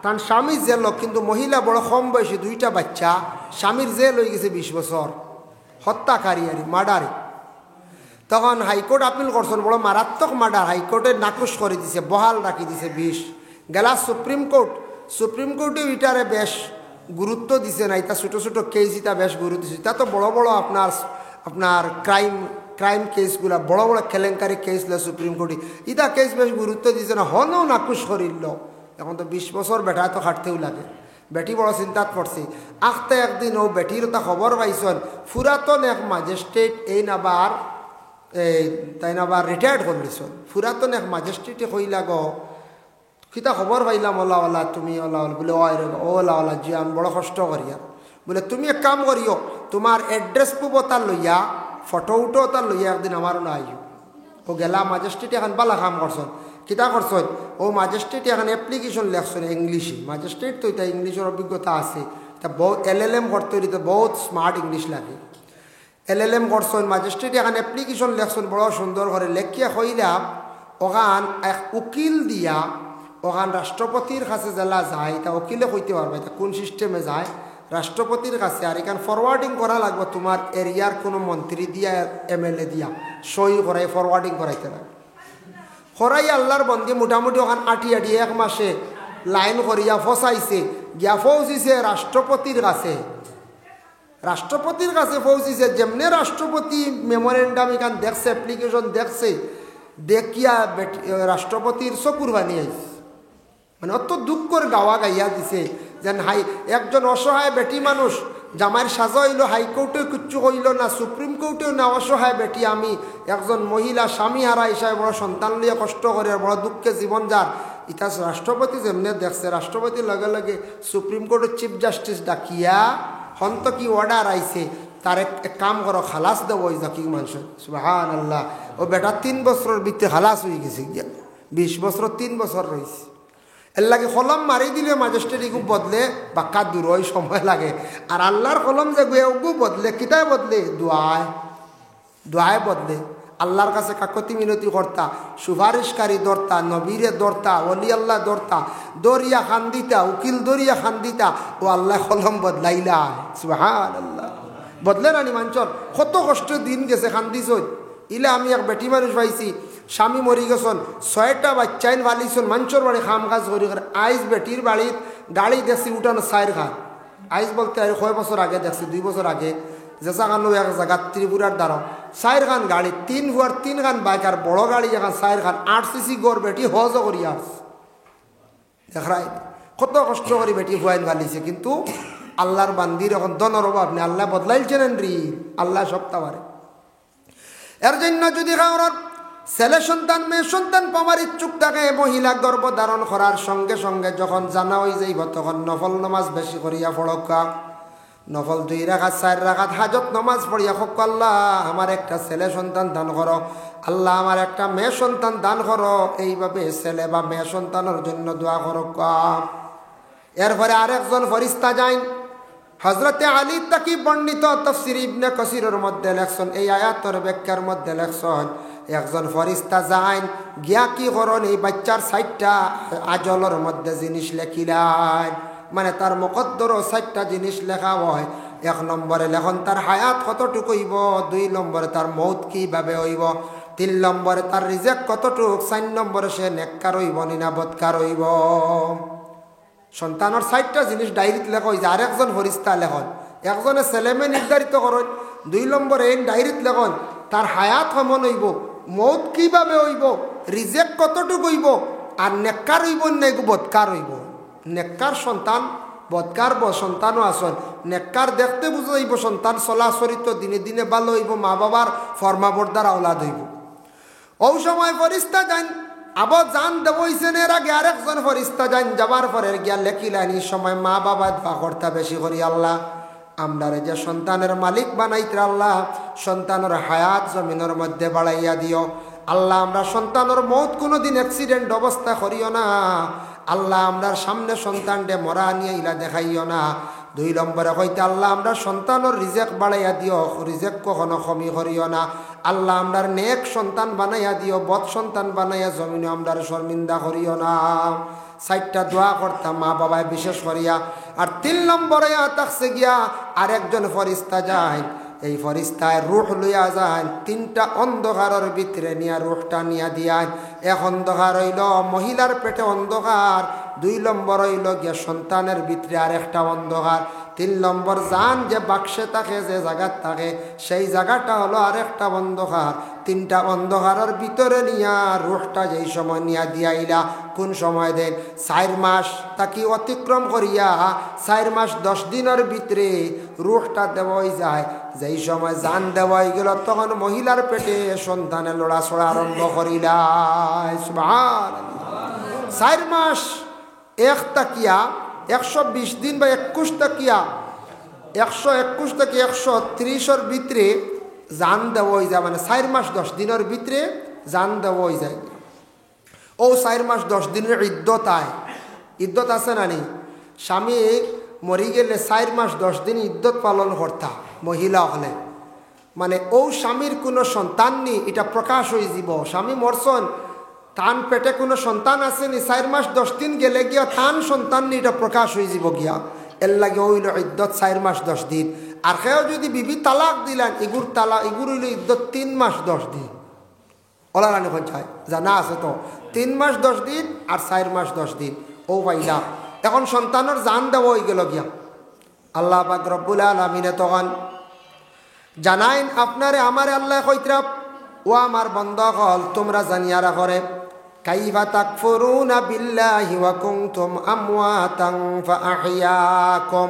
তার স্বামী জেল কিন্তু মহিলা বড় কম বয়সী 2টা বাচ্চা স্বামীর জেল হয়ে গেছে 20 বছর হত্যাকারী আর মার্ডারে তখন হাইকোর্ট আপিল করছেন বড় মারাত্মক মার্ডার হাইকোর্টে নাকচ করে দিছে বহাল রাখি দিছে 20 গেলা সুপ্রিম কোর্টে এটারে বেশ গুরুত্ব দিছে না এটা ছোটো ছোটো কেস এটা বেশ গুরুত্ব দিচ্ছে তা তো বড় বড় আপনার ক্রাইম কেসগুলা বড় বড় কেলেঙ্কারি কেস সুপ্রিম কোর্টে ইটা কেস বেশ গুরুত্ব দিছে না হনও নাকুশ করিল এখন তো 20 বছর বেটা তো খাটতেও লাগে বেটি বড় চিন্তাত পড়ছে আখতে একদিন ও বেটির তা খবর পাইছেন পুরাতন এক ম্যাজিস্ট্রেট এই নাবার তাই নাবার রিটায়ার্ড করলিছন পুরাতন এক ম্যাজিস্ট্রেটে কইলা গো কিতা খবর পাইলাম ওলা তুমি ওলা বলে ওলা জি আমি বড় কষ্ট করিয়া বলে তুমি এক কাম করিও তোমার এড্রেস পুব তার লইয়া ফটো উঠো তার লইয়া একদিন আমারও না আইও ও গেলা ম্যাজিস্ট্রেট এখন বালা কাম করছেন কিতা করছেন ও ম্যাজিস্ট্রেট এখন অ্যাপ্লিকেশন লেখছেন ইংলিশে ম্যাজিস্ট্রেট তো এটা ইংলিশের অভিজ্ঞতা আছে তা বহুত LLM করতে তো বহুত স্মার্ট ইংলিশ লাগে LLM করছেন ম্যাজিস্ট্রেট এখন অ্যাপ্লিকেশন লেখছেন বড় সুন্দর করে লেখিয়া কইলাম ওখান এক উকিল দিয়া ওখান রাষ্ট্রপতির কাছে জেলা যায় তা উকিলে কইতে পারবে এটা কোন সিস্টেমে যায় রাষ্ট্রপতির কাছে আর এখান ফরওয়ার্ডিং করা লাগবে তোমার এরিয়ার কোনো মন্ত্রী দিয়া MLA দিয়া সই করাই ফরওয়ার্ডিং করাইতে লাগে খরাই আল্লাহর বন্দি মোটামুটি ওখান আটি এক মাসে লাইন করিয়া ফসাইছে গিয়া পৌঁছিছে রাষ্ট্রপতির কাছে পৌঁছিছে যেমনি রাষ্ট্রপতি মেমোরেন্ডাম এখান দেখছে অ্যাপ্লিকেশন দেখছে দেখিয়া রাষ্ট্রপতির চকুর বানি আইছে মানে অত দুঃখ করে গাওয়া গাইয়া দিছে যেন একজন অসহায় বেটি মানুষ জামাইয়ের সাজা হইল হাইকোর্টে কিচ্ছু হইল না সুপ্রিম কোর্টেও না অসহায় বেটি আমি একজন মহিলা স্বামী হারা হিসাবে বড় সন্তান লিয়ে কষ্ট করে বড় দুঃখে জীবন যার ইতা রাষ্ট্রপতি যেমনি দেখছে রাষ্ট্রপতির লগে লগে সুপ্রিম কোর্টের চিফ জাস্টিস ডাকিয়া হন্ত কি অর্ডার আইছে তার এক কাম করো খালাস দেব ওই জাকি মানুষ সুবহানাল্লাহ ও বেটা 3 বছরের ভিতরে খালাস হয়ে গেছে গিয়া 20 বছর 3 বছর রয়েছে এর লাগে কলম মারি দিলে ম্যাজিস্ট্রেট এগু বদলে বাক্কা দূর হয় সময় লাগে আর আল্লাহর কলম যে গু বদলে কিতায় বদলে দোয়ায় বদলে আল্লাহর কাছে কাকতি মিনতি করতা সুপারিশকারী দরতা নবীরে দরতা ওলি আল্লাহ দরতা দরিয়া খান দিতা উকিল দরিয়া খান দিতা ও আল্লাহ কলম বদলাইলা সুবহানাল্লাহ বদলে রানি মাঞ্চর কত কষ্ট দিন গেছে খান দিছ ইলে আমি এক বেটি মানুষ পাইছি স্বামী মরি গেছন 6টা বাচ্চাইন ভালিছন মাঞ্চর বাড়ি খাম কাজ করি আইস বেটির বাড়িত গাড়ি দেখছি উঠানো 4 খান আইস বলতে আর 6 বছর আগে দেখছি 2 বছর আগে যেসা খানো এক জায়গা ত্রিপুরার দ্বারা 4 খান গাড়ি 3 হুয়ার 3 খান বাইক আর বড় গাড়ি এখন 4 খান 8cc গড় বেটি হজ করি আস দেখাই কত কষ্ট করি বেটি হুয়াইন ভালিছে কিন্তু আল্লাহর বান্দির এখন দনের অভাব নেই আল্লাহ বদলাইছেন রি আল্লাহ সপ্তাহ পারে এর জন্য যদি কারোর ছেলে সন্তান মেয়ে সন্তান পাওয়ার ইচ্ছুক থাকে মহিলা গর্ভধারণ করার সঙ্গে সঙ্গে যখন জানা হয়ে যাইব তখন নফল নামাজ বেশি করিয়া পড়কা নফল 2 রাকাত 4 রাকাত হাজত নামাজ পড়িয়া হোক আল্লাহ আমার একটা ছেলে সন্তান দান করো, আল্লাহ আমার একটা মেয়ে সন্তান দান করো, এইভাবে ছেলে বা মেয়ে সন্তানের জন্য দোয়া করো। এরপরে আরেকজন ফেরেশতা যান, হযরতে আলী তাকি বর্ণিত তাফসীর ইবনে কাসিরের মধ্যে লেখছেন, এই আয়াতের ব্যাখ্যার মধ্যে লেখছেন, একজন ফেরেশতা যান গিয়া কি করেন, এই বাচ্চার 4টা আজলের মধ্যে জিনিস লেখিলেন, মানে তার মুকদ্দরও 4টা জিনিস লেখা হয়। 1 নম্বরে লেখন তার হায়াত কতটুকু হইব, 2 নম্বরে তার মৌত কিভাবে হইব, 3 নম্বরে তার রিজেক কতটুকু, 4 নম্বরে সে নেককার হইব না বদকার হইব। সন্তানের 4টা জিনিস ডায়েরিতে লেখা হয়েছে। আরেকজন ফেরেশতা লেখন, একজনে ছেলেমেয়ে নির্ধারিত করেন, 2 নম্বরে এই ডায়েরিতে লেখন তার হায়াত কেমন হইব, মৌত কিভাবে হইব, রিজেক কতটুকু হইব, আর নেককার হইব না বদকার হইব। নেককার সন্তান, বদকার সন্তানও আসন। নেককার দেখতে বুঝা হইব, সন্তান চলাচরিত দিনে দিনে ভালো হইব, মা বাবার ফরমাবর্দার আওলাদ হইব। ও সময় ফেরেশতা যান, আবার জান দেব হইছেন, এর আগে আরেকজন ফেরেশতা যান, যাবার পরে গিয়া লেখিলেন, এই সময় মা বাবা দোয়া করতে বেশি করি, আল্লাহ আমরারে যে সন্তানের মালিক বানাইতে, আল্লাহ সন্তানের হায়াত জমিনের মধ্যে বাড়াইয়া দিও, আল্লাহ আমরা সন্তানের মৌত কোনোদিন অ্যাক্সিডেন্ট অবস্থা করিও না, আল্লাহ আমরার সামনে সন্তানটে মরা নিয়ে ইলা দেখাইও না। 2 নম্বরে হইতে আল্লাহ আমরা সন্তানের রিজেক বাড়াইয়া দিও, রিজেক কখনো কমি করিও না, আল্লাহ আমরার নেক সন্তান বানাইয়া দিও, বদ সন্তান বানাইয়া জমিনে আমরার শর্মিন্দা করিও না। 4টা দোয়া করতাম মা বাবায় বিশেষ করিয়া। আর 3 নম্বরে থাকছে গিয়া আরেকজন ফেরেশতা যায়, এই ফেরেশতায় রূহ লইয়া যায়, 3টা অন্ধকারের ভিতরে নিয়া রূহটা নিয়া দিয়ায়। 1 অন্ধকার হইল মহিলার পেটে অন্ধকার, 2 নম্বর হইল গিয়া সন্তানের ভিতরে আরেকটা অন্ধকার, 3 নম্বর জান যে বাক্সে থাকে, যে জায়গার থাকে, সেই জায়গাটা হলো আরেকটা অন্ধকার। 3টা অন্ধকারের ভিতরে নিয়া রূহটা যেই সময় নিয়া দিয়াইলা, কোন সময় দেন, 4 মাস তাকে অতিক্রম করিয়া 4 মাস 10 দিনের ভিতরে রূহটা দেওয়াই যায়। যেই সময় জান দেওয়াই গেল, তখন মহিলার পেটে সন্তানে লড়াছড়া আরম্ভ করিলা। সুবহানাল্লাহ। 4 মাস 1 তাকিয়া 120 দিন বা 21 তাকিয়া 121 থেকে 130-এর ভিতরে জান দেওয়াই যায়, মানে 4 মাস 10 দিনের ভিতরে জান দেওয়াই যায়। ও 4 মাস 10 দিনের ইদ্যত আয়, ইদ্যত আছে না নি? স্বামী মরি গেলে 4 মাস 10 দিন ইদ্যত পালন করতা মহিলা হলে, মানে ও স্বামীর কোনো সন্তান নেই, এটা প্রকাশ হয়ে যাব। স্বামী মরছন, তান পেটে কোনো সন্তান আসেনি, 4 মাস 10 দিন গেলে গিয়া তান সন্তান নেই, এটা প্রকাশ হয়ে যাব গিয়া। এর লাগে হইল ইদ্যত 4 মাস 10 দিন। আর কেউ যদি বিবি তালাক দিলেন, ইগুর হইল ইদ্যত 3 মাস 10 দিন। ওলা রানি পঞ্চায়েত জানা আছে তো, 3 মাস 10 দিন আর 4 মাস 10 দিন। ও ভাইলা এখন সন্তানের জান দেওয়া হয়ে গেল গিয়া। আল্লাহ পাক রব্বুল আলামিনে তখন জানাইন আপনারে আমারে আল্লাহ কইতরা, ও আমার বান্দা হল তোমরা জানিয়া রাখরে, কাইফা তাকফুরুনা বিল্লাহি ওয়া কুনতুম আমওয়াতান ফাআহইয়াকুম,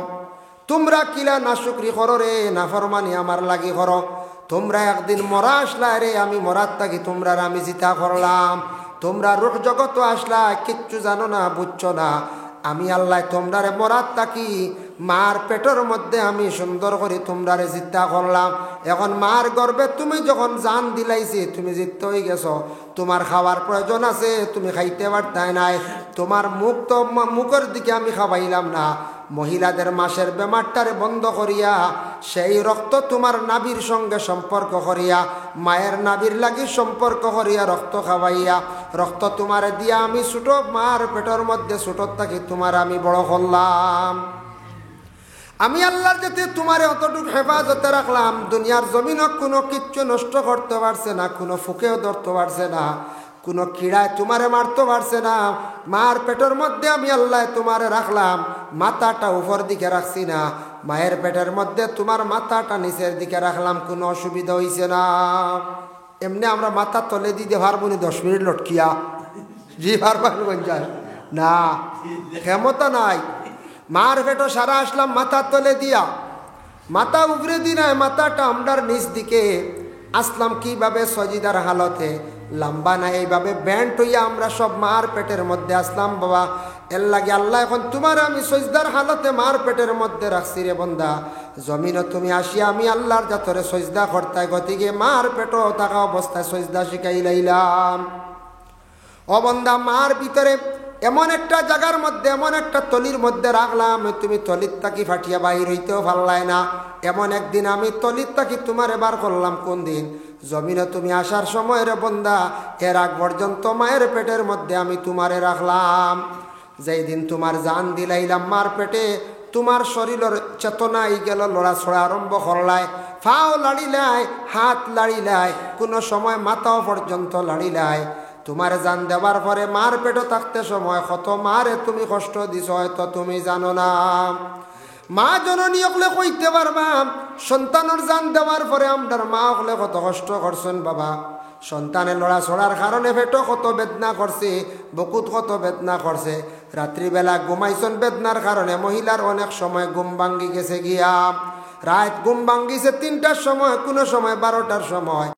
তোমরা কিলা নাশুকরি করো রে, নাফরমানি আমার লাগি করো। তোমরা একদিন মরা আসলা রে, আমি মরার থাকি তোমরা আমি জিতা করলাম। তোমরা রূহ জগৎ আসলা, কিচ্ছু জানো না, বুঝছো না। আমি আল্লাহ তোমরারে মরার থাকি মার পেটের মধ্যে আমি সুন্দর করে তোমরারে জিতা করলাম। এখন মার গর্বে তুমি যখন জান দিলাইছি, তুমি জিত হয়ে গেছো, তোমার খাওয়ার প্রয়োজন আছে, তুমি খাইতে পারতাই নাই, তোমার মুখ তো মুখের দিকে আমি খাওয়াইলাম না। মহিলাদের মাসের বেমারটারে বন্ধ করিয়া সেই রক্ত তোমার নাভির সঙ্গে সম্পর্ক করিয়া, মায়ের নাভির লাগি সম্পর্ক করিয়া রক্ত খাওয়াইয়া, রক্ত তোমারে দিয়া আমি ছোট মার পেটের মধ্যে ছোটর থাকি তোমার আমি বড় করলাম। আমি আল্লাহর যাতে তোমারে অতটুকু হেফাজতে রাখলাম, দুনিয়ার জমিনও কোনো কিচ্ছু নষ্ট করতে পারছে না, কোনো ফুকেও ধরতে পারছে না, কোনো কিড়ায় তোমারে মারতে পারছে না। মার পেটের মধ্যে আমি আল্লাহ তোমারে রাখলাম, মাথাটা উপর দিকে রাখছি না, মায়ের পেটের মধ্যে তোমার মাথাটা নিচের দিকে রাখলাম, কোনো অসুবিধা হয়েছে না। এমনি আমরা মাথা তলে দিতে পারবো না 10 মিনিট লটকিয়া, জি পারবার না, ক্ষমতা নাই। মার পেটো সারা আসলাম মাথা তলে দিয়া, মাথা উপরে দি নাই, মাথাটা আমরার নিচ দিকে আসলাম কিভাবে, সজিদার হালতে, লম্বা না এইভাবে ব্যান্ড হইয়া আমরা সব মার পেটের মধ্যে আসলাম বাবা। এর লাগে আল্লাহ এখন তোমার আমি সজদার হালতে মার পেটের মধ্যে রাখছি রে বন্দা, জমিনও তুমি আসিয়া আমি আল্লাহর জাতরে সজদা করতাই গতিকে মার পেটও থাকা অবস্থায় সজদা শিখাইলাইলাম। ও বান্দা, মার ভিতরে এমন একটা জায়গার মধ্যে, এমন একটা তলির মধ্যে রাখলাম, তুমি তলির তাকি ফাটিয়া বাহির হইতেও পারলাই না। এমন একদিন আমি তলির তাকি তোমার এবার করলাম। কোন দিন? জমিনে তুমি আসার সময় রে বন্দা, এর আগ পর্যন্ত মায়ের পেটের মধ্যে আমি তোমারে রাখলাম। যেই দিন তোমার জান দিলাইলাম মার পেটে, তোমার শরীরের চেতনাই গেল লড়াছড়া আরম্ভ করলাই, ফাও লাড়িলাই, হাত লাড়িলাই, কোনো সময় মাথাও পর্যন্ত লাড়িলাই। তোমার জান দেওয়ার পরে মার পেটে থাকতে সময় কত মারে তুমি কষ্ট দিছ হয়তো তুমি জানো না। মা জননী হলে কইতে পারবা, সন্তানের জান দেওয়ার পরে আমরার মা হলে কত কষ্ট করছেন বাবা। সন্তানের লড়াছড়ার কারণে পেটও কত বেদনা করছে, বুকুত কত বেদনা করছে। রাত্রিবেলা ঘুমাইছেন বেদনার কারণে মহিলার অনেক সময় ঘুম ভাঙ্গি গেছে গিয়া। রাত ঘুম ভাঙ্গিছে 3টার সময়, কোনো সময় 12টার সময়।